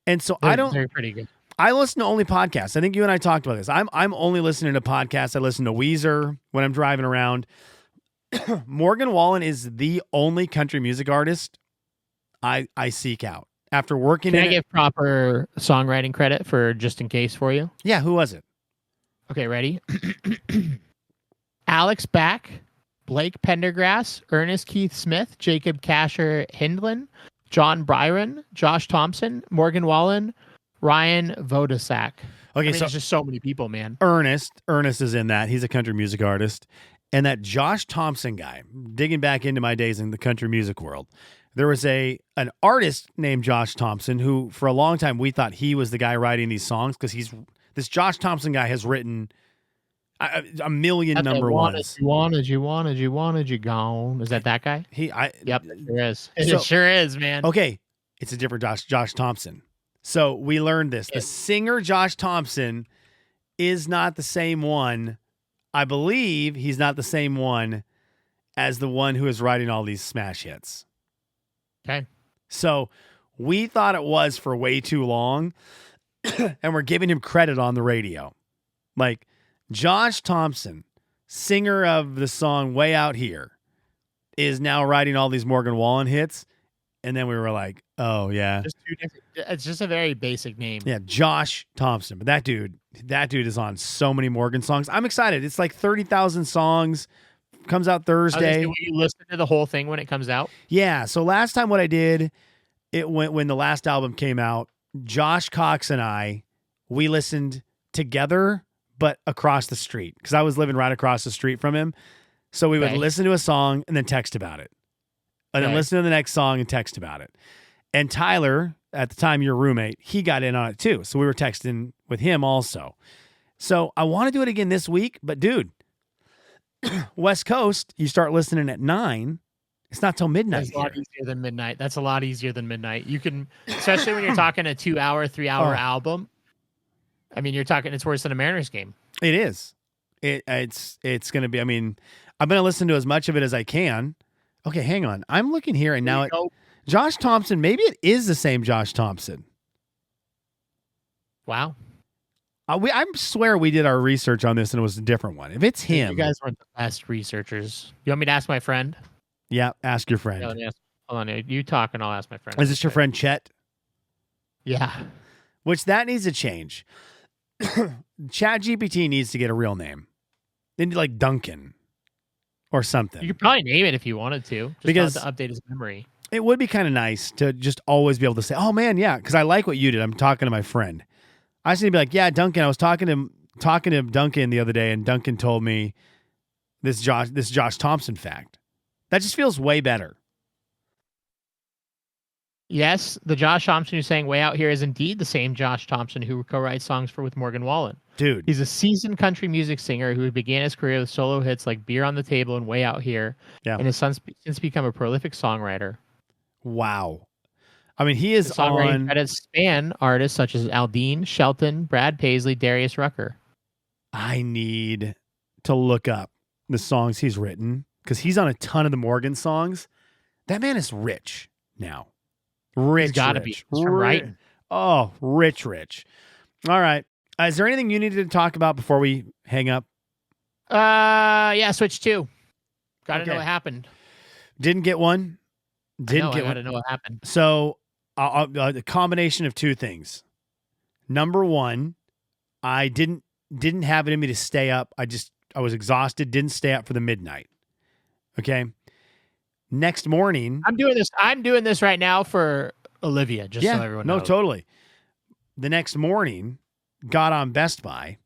and so they're pretty good. I listen to only podcasts. I think you and I talked about this. I'm only listening to podcasts. I listen to Weezer when I'm driving around. Morgan Wallen is the only country music artist I seek out. After working Can in I give proper songwriting credit for just in case for you? Yeah, who was it? Okay, ready? Alex Back, Blake Pendergrass, Ernest Keith Smith, Jacob Casher Hindlin, John Byron, Josh Thompson, Morgan Wallen, Ryan Vodasak. Okay, so there's just so many people, man. Ernest is in that. He's a country music artist. And that Josh Thompson guy, digging back into my days in the country music world, there was an artist named Josh Thompson who, for a long time, we thought he was the guy writing these songs because this Josh Thompson guy has written a million That's number ones. You wanted, you gone. Is that guy? Yep, it sure is. It sure is, man. Okay, it's a different Josh Thompson. So we learned this. The singer Josh Thompson is not the same one. I believe he's not the same one as the one who is writing all these smash hits. Okay. So we thought it was for way too long, and we're giving him credit on the radio. Like, Josh Thompson, singer of the song Way Out Here, is now writing all these Morgan Wallen hits. And then we were like, oh, yeah. Just two different. It's just a very basic name. Yeah, Josh Thompson. But that dude is on so many Morgan songs. I'm excited. It's like 30,000 songs. Comes out Thursday. Will you listen to the whole thing when it comes out? Yeah. So last time what I did, it went when the last album came out, Josh Cox and we listened together, but across the street. Because I was living right across the street from him. So we would listen to a song and then text about it. And then listen to the next song and text about it. And Tyler, at the time your roommate, he got in on it too. So we were texting with him also. So I want to do it again this week. But dude, West Coast, you start listening at 9. It's not till midnight. That's a lot easier than midnight. That's a lot easier than midnight. You can, especially when you're talking a 2-hour, 3-hour album. I mean, you're talking, it's worse than a Mariners game. It is. It's going to be, I mean, I'm going to listen to as much of it as I can. Okay, hang on. I'm looking here, and now Josh Thompson, maybe it is the same Josh Thompson. Wow. I swear we did our research on this, and it was a different one. If it's him. You guys weren't the best researchers. You want me to ask my friend? Yeah, ask your friend. Yeah, hold on. You talk, and I'll ask my friend. Is this your friend Chet? Yeah. Which that needs to change. ChatGPT needs to get a real name. They need like Duncan. Or something. You could probably name it if you wanted to. Just to update his memory. It would be kind of nice to just always be able to say, oh man, yeah, because I like what you did. I'm talking to my friend. I just need to be like, yeah, Duncan, I was talking to Duncan the other day, and Duncan told me this Josh Thompson fact. That just feels way better. Yes, the Josh Thompson who's saying Way Out Here is indeed the same Josh Thompson who co-writes songs with Morgan Wallen. Dude. He's a seasoned country music singer who began his career with solo hits like Beer on the Table and Way Out Here. Yeah. And has since become a prolific songwriter. Wow. I mean, he is the songwriting credits span artists such as Aldine, Shelton, Brad Paisley, Darius Rucker. I need to look up the songs he's written because he's on a ton of the Morgan songs. That man is rich now. Rich. He's got to be. Right. Oh, rich. All right. Is there anything you needed to talk about before we hang up? Yeah, Switch 2. Gotta know what happened. Didn't get one. I gotta know what happened. So, a combination of two things. Number one, I didn't have it in me to stay up. I was exhausted. Didn't stay up for the midnight. Okay. Next morning, I'm doing this right now for Olivia, just so everyone knows. No, totally. The next morning, got on Best Buy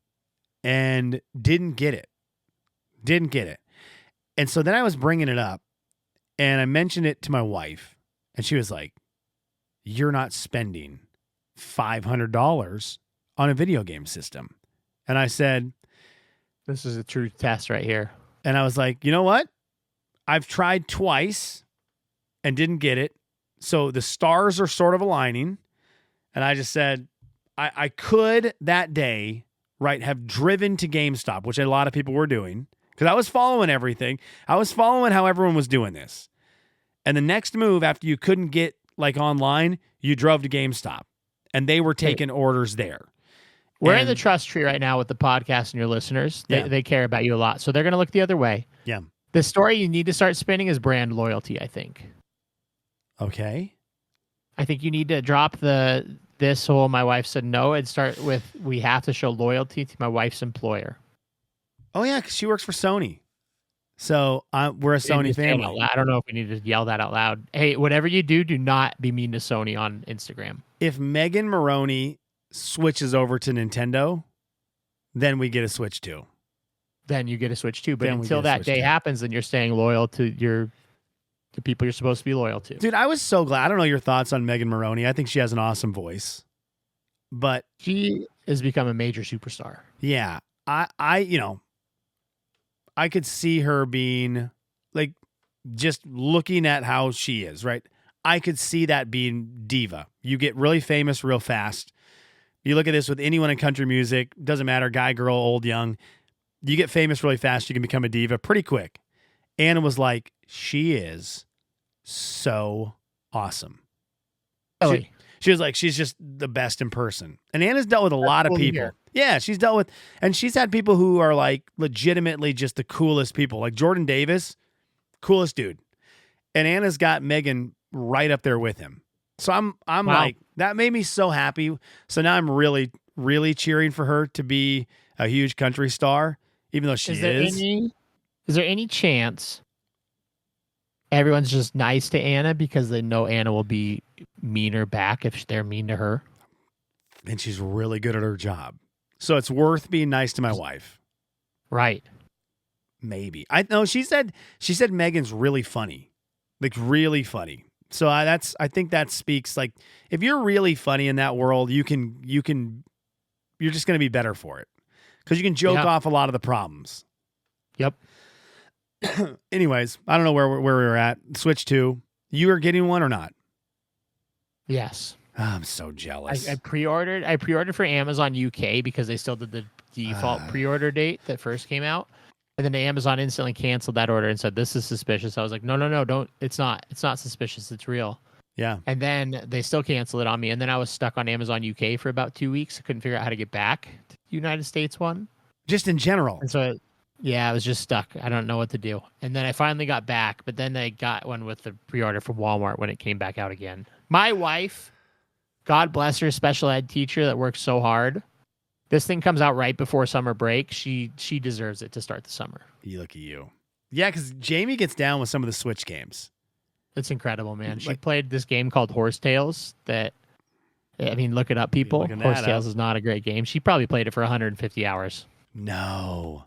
and didn't get it. And so then I was bringing it up and I mentioned it to my wife and she was like, you're not spending $500 on a video game system. And I said, this is a true test right here. And I was like, you know what? I've tried twice and didn't get it. So the stars are sort of aligning. And I just said, I could that day, right, have driven to GameStop, which a lot of people were doing, because I was following everything. I was following how everyone was doing this. And the next move, after you couldn't get like online, you drove to GameStop. And they were taking orders there. We're in the trust tree right now with the podcast and your listeners. They care about you a lot. So they're going to look the other way. Yeah. The story you need to start spinning is brand loyalty, I think. Okay. I think you need to drop this whole my wife said no and start with we have to show loyalty to my wife's employer. Oh yeah, because she works for Sony. So we're a Sony family. I don't know if we need to yell that out loud. Hey, whatever you do, do not be mean to Sony on Instagram. If Megan Maroney switches over to Nintendo, then we get a Switch too. Then you get a Switch too. But until that day happens, then you're staying loyal to the people you're supposed to be loyal to. Dude, I was so glad. I don't know your thoughts on Megan Maroney. I think she has an awesome voice. But she has become a major superstar. Yeah. I could see her being like just looking at how she is, right? I could see that being diva. You get really famous real fast. You look at this with anyone in country music, doesn't matter, guy, girl, old, young. You get famous really fast, you can become a diva pretty quick. Anna was like, she is so awesome. Really? She was like, she's just the best in person. And Anna's dealt with a lot of people. Yeah, she's dealt with, and she's had people who are like legitimately just the coolest people. Like Jordan Davis, coolest dude. And Anna's got Megan right up there with him. So I'm wow. Like, that made me so happy. So now I'm really, really cheering for her to be a huge country star, even though she is. Is there any chance everyone's just nice to Anna because they know Anna will be meaner back if they're mean to her? And she's really good at her job. So it's worth being nice to my wife. Right. Maybe. I know she said Megan's really funny. Like really funny. So I think that speaks like if you're really funny in that world, you're just going to be better for it. Cuz you can joke off a lot of the problems. Yep. Anyways, I don't know where we were at. Switch 2. You are getting one or not? Yes. Oh, I'm so jealous. I pre-ordered for Amazon UK because they still did the default pre-order date that first came out. And then Amazon instantly canceled that order and said, this is suspicious. I was like, no, don't. It's not suspicious. It's real. Yeah. And then they still canceled it on me. And then I was stuck on Amazon UK for about 2 weeks. I couldn't figure out how to get back to the United States one. Just in general. And so, I was just stuck. I don't know what to do. And then I finally got back, but then I got one with the pre-order from Walmart when it came back out again. My wife, God bless her, special ed teacher that works so hard. This thing comes out right before summer break. She deserves it to start the summer. You look at you. Yeah, because Jamie gets down with some of the Switch games. It's incredible, man. She played this game called Horsetails that, I mean, look it up, people. Horsetails is not a great game. She probably played it for 150 hours. No.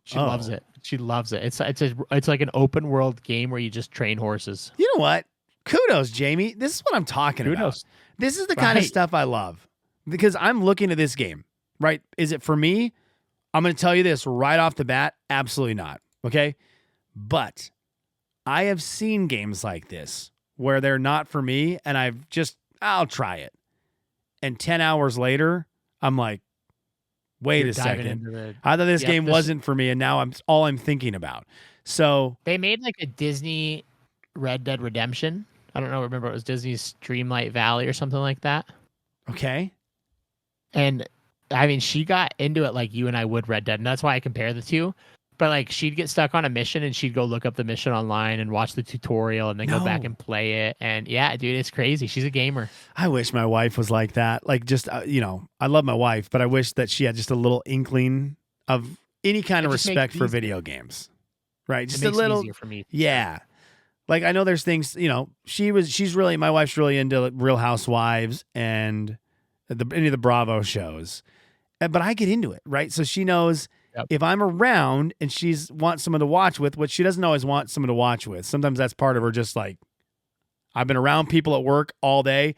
She loves it. She loves it. It's like an open world game where you just train horses. You know what? Kudos, Jamie. This is what I'm talking about. This is the kind of stuff I love because I'm looking at this game, right? Is it for me? I'm going to tell you this right off the bat. Absolutely not. Okay. But I have seen games like this where they're not for me and I'll try it. And 10 hours later, I'm like, wait a second. I thought this game wasn't for me. And now I'm thinking about. So they made like a Disney Red Dead Redemption. I don't know. Remember, it was Disney's Dreamlight Valley or something like that. Okay. And I mean, she got into it like you and I would Red Dead, and that's why I compare the two. But like, she'd get stuck on a mission, and she'd go look up the mission online and watch the tutorial, and then go back and play it. And yeah, dude, it's crazy. She's a gamer. I wish my wife was like that. Like, just I love my wife, but I wish that she had just a little inkling of any kind of respect for video games. Right? Just a little. It easier for me. Yeah. Like, I know there's things, my wife's really into Real Housewives and any of the Bravo shows, but I get into it, right? So she knows if I'm around and she's wants someone to watch with, which she doesn't always want someone to watch with. Sometimes that's part of her, just like, I've been around people at work all day.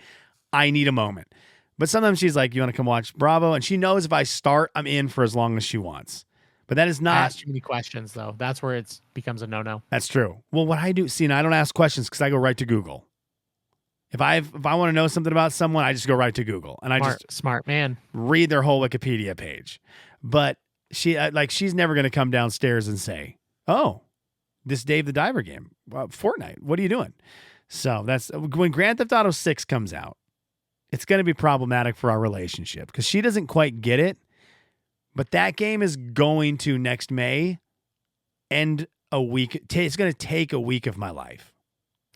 I need a moment. But sometimes she's like, you want to come watch Bravo? And she knows if I start, I'm in for as long as she wants. But that is not. I ask too many questions, though. That's where it becomes a no-no. That's true. Well, what I do, and I don't ask questions because I go right to Google. If I want to know something about someone, I just go right to Google and smart man. Read their whole Wikipedia page. But she's never going to come downstairs and say, "Oh, this Dave the Diver game, Fortnite. What are you doing?" So that's when Grand Theft Auto 6 comes out. It's going to be problematic for our relationship because she doesn't quite get it. But that game is going to next May end a week. It's going to take a week of my life.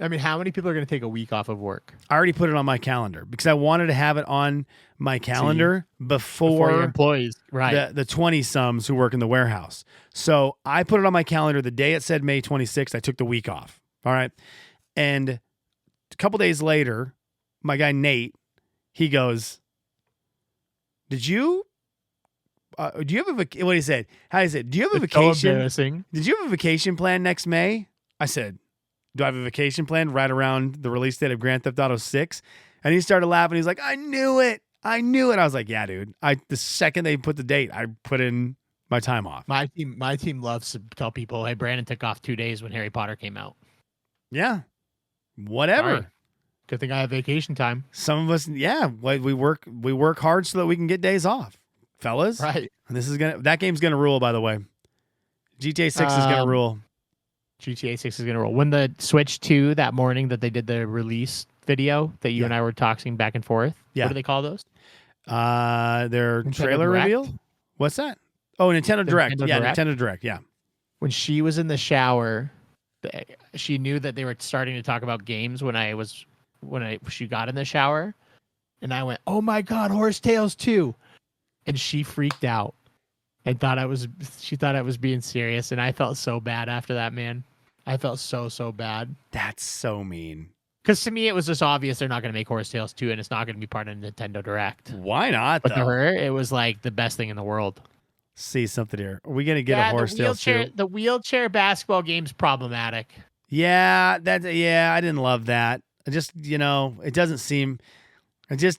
I mean, how many people are going to take a week off of work? I already put it on my calendar because I wanted to have it on my calendar before your employees, right? The 20-somes who work in the warehouse. So I put it on my calendar the day it said May 26th. I took the week off. All right. And a couple days later, my guy Nate, he goes, do you have a what he said? How he said, do you have a vacation? So embarrassing. Did you have a vacation plan next May? I said, do I have a vacation plan right around the release date of Grand Theft Auto 6? And he started laughing. He's like, I knew it. I was like, yeah, dude. The second they put the date, I put in my time off. My team loves to tell people, hey, Brandon took off 2 days when Harry Potter came out. Yeah. Whatever. Sorry. Good thing I have vacation time. Some of us, yeah, we work hard so that we can get days off, fellas. Right. And that game's gonna rule, by the way. GTA 6 is gonna rule. GTA 6 is gonna rule. When the Switch 2 that morning that they did the release video that you and I were talking back and forth. Yeah. What do they call those? Their Nintendo trailer Direct? reveal. What's that? Oh, Nintendo Direct. Nintendo Yeah, Direct? Nintendo Direct. Yeah. When she was in the shower, she knew that they were starting to talk about games she got in the shower, and I went, "Oh my God, Horse Tales 2," and she freaked out and she thought I was being serious, and I felt so bad after that, man. I felt so bad. That's so mean. Because to me, it was just obvious they're not going to make Horse Tales 2, and it's not going to be part of Nintendo Direct. Why not? But though? to her, it was like the best thing in the world. See something here. Are we gonna get a Horse Tales 2? The wheelchair basketball game's problematic. Yeah, I didn't love that. I just, it just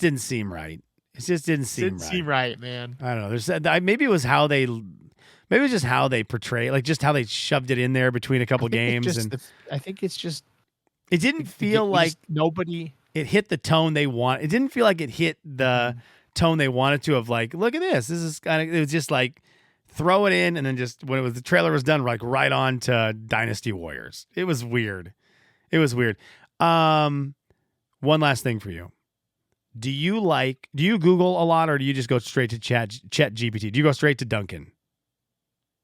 didn't seem right. It just didn't seem right. Seem right, man. I don't know. Maybe it was just how they portray, like just how they shoved it in there between a couple games. I think it's just. It didn't feel like nobody. It hit the tone they want. It didn't feel like it hit the tone they wanted to, of like, look at this. This is kind of. It was just like throw it in, and then just when the trailer was done, like right on to Dynasty Warriors. It was weird. One last thing for you. Do you Google a lot, or do you just go straight to Chat GPT? Do you go straight to Duncan?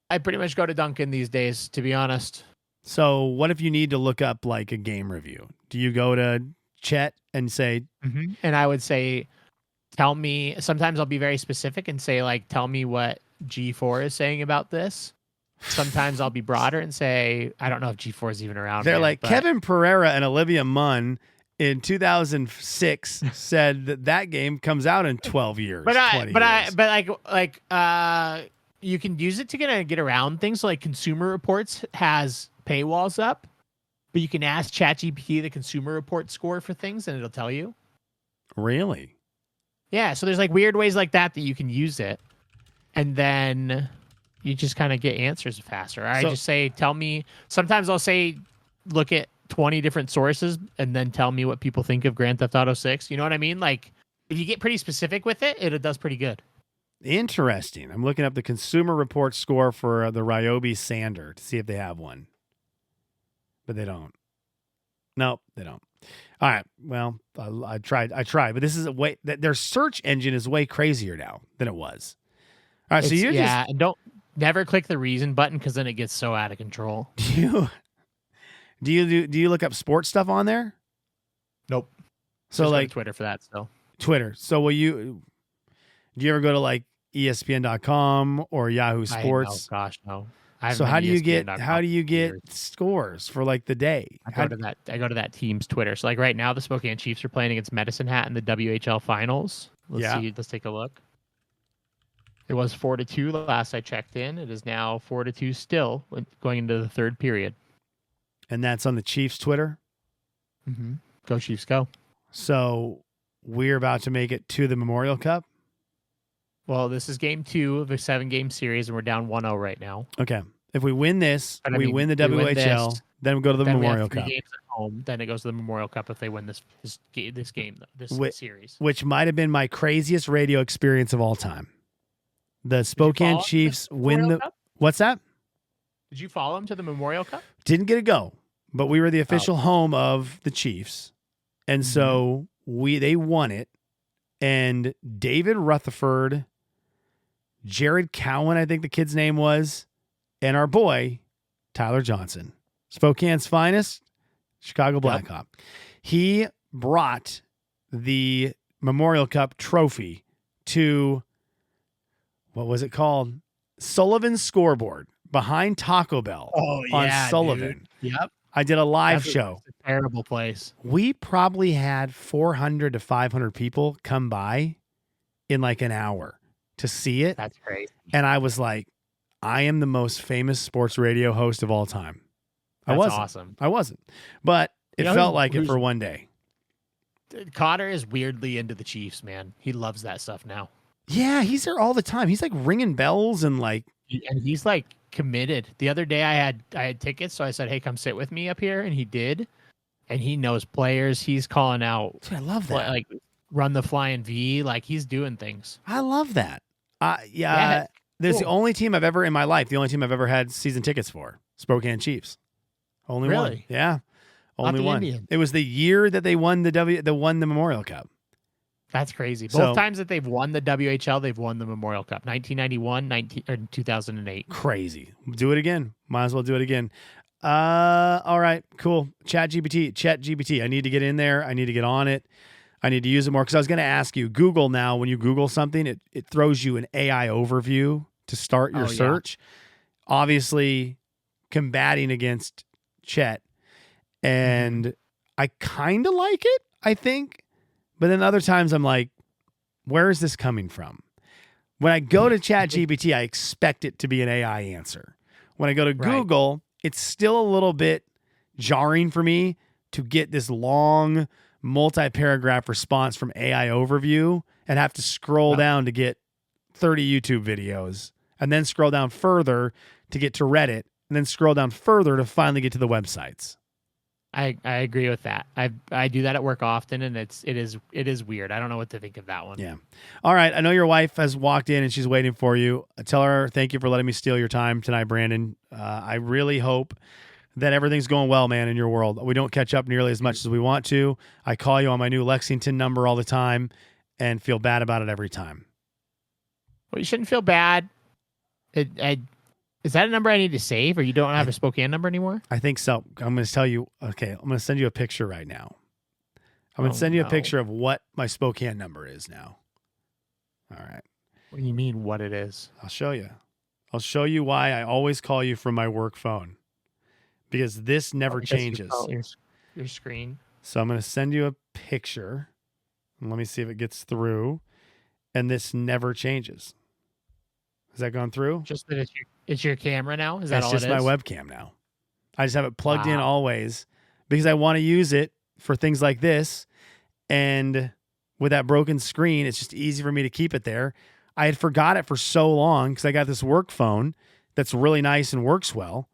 I pretty much go to Duncan these days, to be honest. So what if you need to look up like a game review? Do you go to Chet and say, and I would say, tell me, sometimes I'll be very specific and say, like, tell me what G4 is saying about this. Sometimes I'll be broader and say, I don't know if G4 is even around. They're like, Kevin Pereira and Olivia Munn in 2006 said that game comes out in 12 years. You can use it to get around things. So like Consumer Reports has paywalls up, but you can ask ChatGPT the Consumer Report score for things and it'll tell you. Really? Yeah. So there's like weird ways like that you can use it. And then you just kind of get answers faster. I just say, tell me, sometimes I'll say, look at 20 different sources and then tell me what people think of Grand Theft Auto 6. You know what I mean? Like if you get pretty specific with it, it does pretty good. Interesting. I'm looking up the Consumer Report score for the Ryobi Sander to see if they have one. But they don't. Nope, they don't. All right. Well, I tried. But this is their search engine is way crazier now than it was. All right. And don't never click the reason button because then it gets so out of control. Do you look up sports stuff on there? Nope. So just like go to Twitter for that still. Twitter. So do you ever go to like ESPN.com or Yahoo Sports? No, gosh, no. So how do you get scores for like the day? I go to that team's Twitter. So like right now the Spokane Chiefs are playing against Medicine Hat in the WHL finals. Let's take a look. It was 4-2 last I checked in. It is now 4-2 still going into the third period. And that's on the Chiefs Twitter? Mm-hmm. Go Chiefs, go. So we're about to make it to the Memorial Cup? Well, this is game 2 of a 7-game series, and we're down 1-0 right now. Okay. If we win this, we win the WHL, then we go to the Memorial Cup. Games at home, then it goes to the Memorial Cup if they win this series. Which might have been my craziest radio experience of all time. The Spokane Chiefs win the... Cup? What's that? Did you follow them to the Memorial Cup? Didn't get to go, but we were the official home of the Chiefs. And so they won it. And David Rutherford, Jared Cowan, I think the kid's name was, and our boy Tyler Johnson, Spokane's finest, Chicago Blackhawk. He brought the Memorial Cup trophy to, what was it called? Sullivan's Scoreboard behind Taco Bell on Sullivan. Dude. Yep. I did a live show. It's a terrible place. We probably had 400 to 500 people come by in like an hour to see it. That's crazy. And I was like, I am the most famous sports radio host of all time. That's awesome. I wasn't. But it felt like it for one day. Cotter is weirdly into the Chiefs, man. He loves that stuff now. Yeah, he's there all the time. He's like ringing bells and like. And he's like committed. The other day I had tickets, so I said, "Hey, come sit with me up here," and he did. And he knows players. He's calling out. Dude, I love that. Like run the flying V. Like he's doing things. I love that. Yeah, there's cool. the only team I've ever in my life. The only team I've ever had season tickets for. Spokane Chiefs. Only one. Really? Yeah. Only Not the one. Indians. It was the year that they won the Memorial Cup. That's crazy. Both So- times that they've won the WHL, they've won the Memorial Cup. 1991, or 2008. Crazy. Do it again. Might as well do it again. All right, cool. Chat GPT. I need to get in there. I need to get on it. I need to use it more because I was going to ask you, Google now, when you Google something, it throws you an AI overview to start your search. Obviously, combating against Chet. And I kind of like it, I think. But then other times I'm like, where is this coming from? When I go to ChatGPT, I expect it to be an AI answer. When I go to Google, it's still a little bit jarring for me to get this long multi-paragraph response from AI overview and have to scroll down to get 30 YouTube videos and then scroll down further to get to Reddit and then scroll down further to finally get to the websites. I agree with that. I do that at work often, and it is weird. I don't know what to think of that one. Yeah. All right. I know your wife has walked in and she's waiting for you. Tell her thank you for letting me steal your time tonight, Brandon. I really hope that everything's going well, man, in your world. We don't catch up nearly as much as we want to. I call you on my new Lexington number all the time and feel bad about it every time. Well, you shouldn't feel bad. Is that a number I need to save, or you don't have a Spokane number anymore? I think so. I'm going to tell you, okay, I'm going to send you a picture right now. I'm going to send you a picture of what my Spokane number is now. All right. What do you mean what it is? I'll show you. I'll show you why I always call you from my work phone. Because this never changes. Your screen. So I'm going to send you a picture. And let me see if it gets through. And this never changes. Has that gone through? Just that it's your camera now? Is that all it is? It's just my webcam now. I just have it plugged in always because I want to use it for things like this. And with that broken screen, it's just easy for me to keep it there. I had forgot it for so long because I got this work phone that's really nice and works well.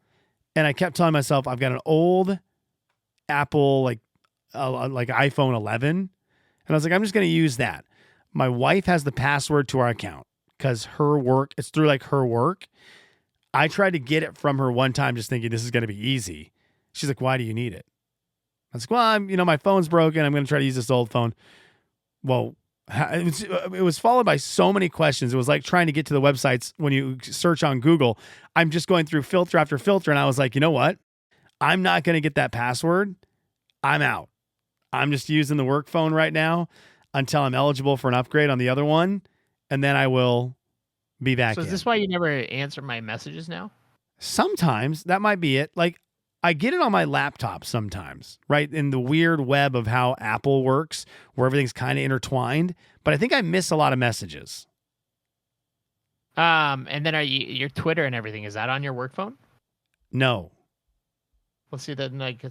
And I kept telling myself, I've got an old Apple, like iPhone 11. And I was like, I'm just going to use that. My wife has the password to our account because her work, it's through like her work. I tried to get it from her one time just thinking this is going to be easy. She's like, why do you need it? I was like, well, my phone's broken. I'm going to try to use this old phone. Well, it was followed by so many questions. It was like trying to get to the websites when you search on Google. I'm just going through filter after filter. And I was like, you know what? I'm not going to get that password. I'm out. I'm just using the work phone right now until I'm eligible for an upgrade on the other one. And then I will be back. So is this why you never answer my messages now? Sometimes that might be it. Like I get it on my laptop sometimes, right? In the weird web of how Apple works, where everything's kind of intertwined. But I think I miss a lot of messages. And then your Twitter and everything, is that on your work phone? No. Let's see that. Like,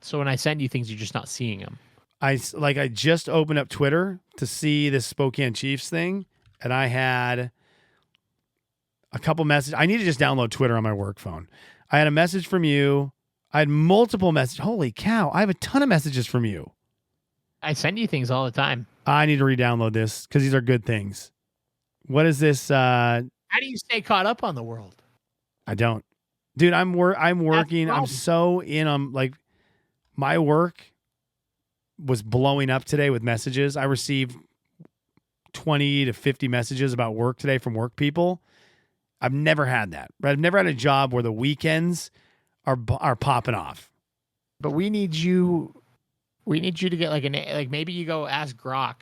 so when I send you things, you're just not seeing them. I just opened up Twitter to see this Spokane Chiefs thing, and I had a couple messages. I need to just download Twitter on my work phone. I had a message from you. I had multiple messages. Holy cow. I have a ton of messages from you. I send you things all the time. I need to re-download this because these are good things. What is this? How do you stay caught up on the world? I don't. Dude, I'm working. I'm so in on like my work was blowing up today with messages. I received 20 to 50 messages about work today from work people. I've never had that. Right? I've never had a job where the weekends are popping off. But we need you to get like maybe you go ask Grok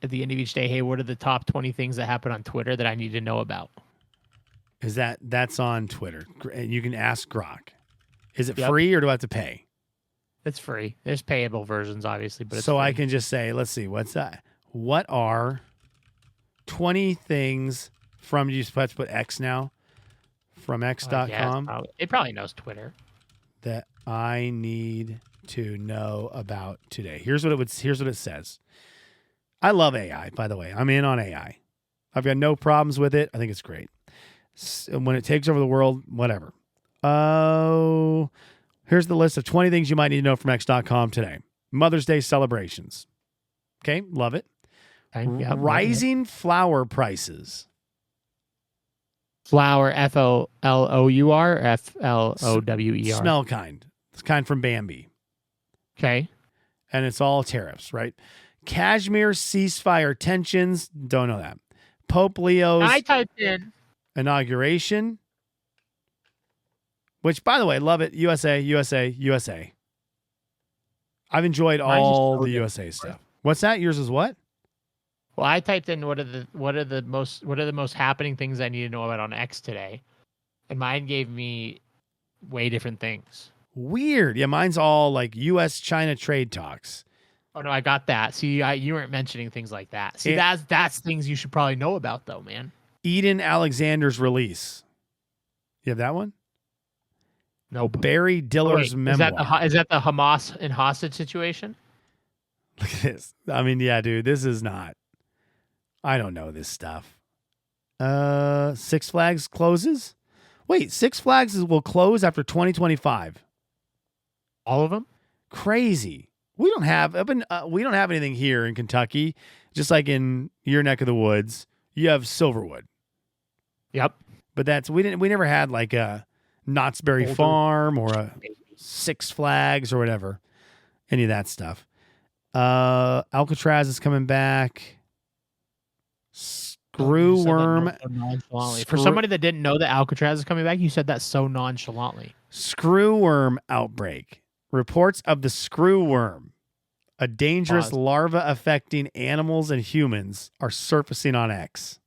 at the end of each day, hey, what are the top 20 things that happen on Twitter that I need to know about? That's on Twitter. You can ask Grok. Is it Yep. free or do I have to pay? It's free. There's payable versions, obviously, but it's so free. I can just say, let's see, what's that? What are 20 things from, you just have to put X now, from X.com Yeah, it probably knows Twitter. that I need to know about today. Here's what it says. I love AI, by the way. I'm in on AI. I've got no problems with it. I think it's great. When it takes over the world, whatever. Oh, here's the list of 20 things you might need to know from X.com today. Mother's Day celebrations. Okay, love it. Yeah, Rising flower prices. Flower, Flour, or Flower? Smell kind. It's kind from Bambi. Okay. And it's all tariffs, right? Kashmir ceasefire tensions. Don't know that. Pope Leo's I typed in inauguration. Which, by the way, love it. USA, USA, USA. I've enjoyed all the USA stuff. What's that? Yours is what? Well, I typed in what are the most happening things I need to know about on X today, and mine gave me way different things. Weird. Yeah, mine's all like U.S.-China trade talks. Oh no, I got that. See, you weren't mentioning things like that. See, that's things you should probably know about, though, man. Eden Alexander's release. You have that one? Nope. Barry Diller's memoir. Is that the Hamas and hostage situation? Look at this. I mean, yeah, dude, this is not. I don't know this stuff. Six Flags closes? Wait, Six Flags will close after 2025. All of them? Crazy. We don't have anything here in Kentucky. Just like in your neck of the woods, you have Silverwood. Yep. But we never had like a Knott's Berry Farm or a Six Flags or whatever. Any of that stuff. Alcatraz is coming back. Screwworm. For somebody that didn't know that Alcatraz is coming back, you said that so nonchalantly. Screwworm outbreak. Reports of the screwworm, a dangerous larva affecting animals and humans, are surfacing on X.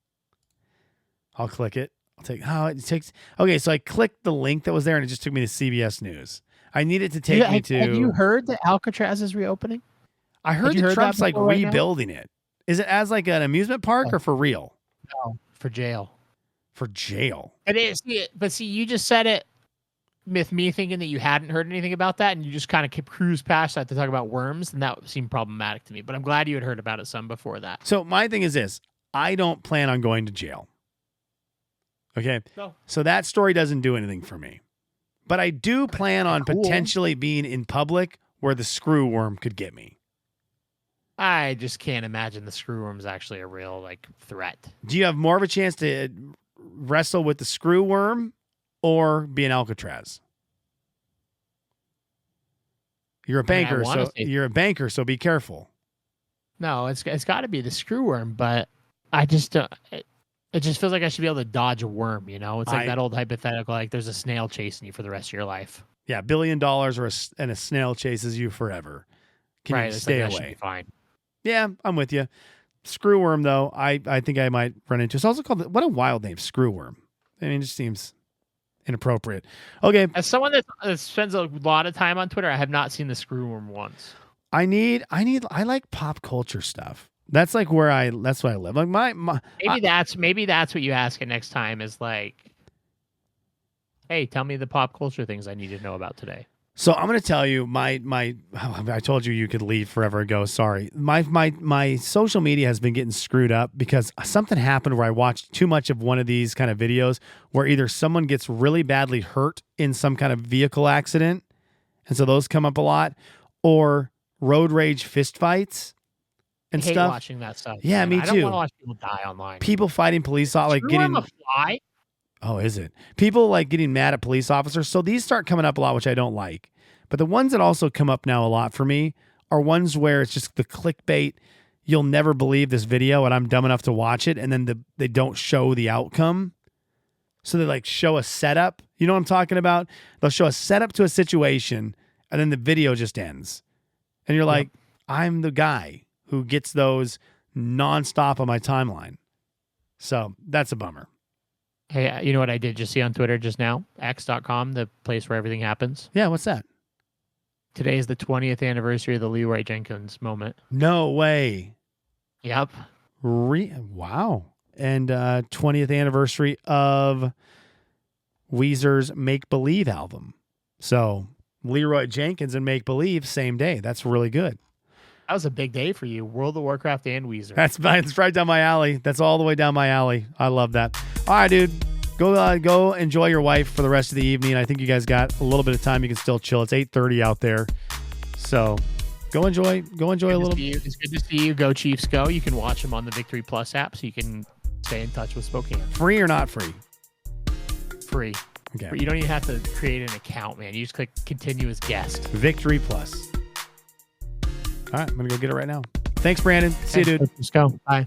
I'll click it. Okay, so I clicked the link that was there and it just took me to CBS News. I need it to take me to. Have you heard that Alcatraz is reopening? I heard that Trump's like rebuilding it. Is it as like an amusement park or for real? No, for jail. For jail. It is. But see, you just said it with me thinking that you hadn't heard anything about that, and you just kind of cruised past that to talk about worms, and that seemed problematic to me. But I'm glad you had heard about it some before that. So my thing is this. I don't plan on going to jail. Okay? No. So that story doesn't do anything for me. But I do plan on potentially being in public where the screwworm could get me. I just can't imagine the screwworm's actually a real threat. Do you have more of a chance to wrestle with the screwworm or be an Alcatraz? You're a banker, so be careful. No, it's got to be the screwworm, but I just don't. It just feels like I should be able to dodge a worm. You know, it's like that old hypothetical, like there's a snail chasing you for the rest of your life. Yeah, $1 billion and a snail chases you forever. Can you stay away? Should be fine. Yeah, I'm with you. Screwworm, though, I think I might run into. It's also called, what a wild name, Screwworm. I mean, it just seems inappropriate. Okay. As someone that spends a lot of time on Twitter, I have not seen the screwworm once. I like pop culture stuff. That's like that's where I live. Like maybe that's what you ask it next time is like, hey, tell me the pop culture things I need to know about today. So I'm going to tell you I told you could leave forever ago. Sorry. My social media has been getting screwed up because something happened where I watched too much of one of these kind of videos where either someone gets really badly hurt in some kind of vehicle accident, and so those come up a lot, or road rage fist fights and stuff. I hate watching that stuff. Yeah, me too. I don't want to watch people die online. People fighting police, like getting a fly. Oh, is it? People like getting mad at police officers. So these start coming up a lot, which I don't like. But the ones that also come up now a lot for me are ones where it's just the clickbait. You'll never believe this video, and I'm dumb enough to watch it, and then they don't show the outcome. So they like show a setup. You know what I'm talking about? They'll show a setup to a situation and then the video just ends. And you're like, I'm the guy who gets those nonstop on my timeline. So that's a bummer. Hey, you know what I did just see on Twitter just now? X.com, the place where everything happens. Yeah, what's that? Today is the 20th anniversary of the Leroy Jenkins moment. No way. Yep. Wow. And 20th anniversary of Weezer's Make Believe album. So Leroy Jenkins and Make Believe, same day. That's really good. That was a big day for you. World of Warcraft and Weezer. That's right down my alley. That's all the way down my alley. I love that. All right, dude. Go enjoy your wife for the rest of the evening. I think you guys got a little bit of time. You can still chill. It's 8:30 out there. So go enjoy a little. It's good to see you. Go Chiefs, go. You can watch them on the Victory Plus app so you can stay in touch with Spokane. Free or not free? Free. Okay. You don't even have to create an account, man. You just click continue as guest. Victory Plus. All right, I'm going to go get it right now. Thanks, Brandon. See you, dude. Let's go. Bye.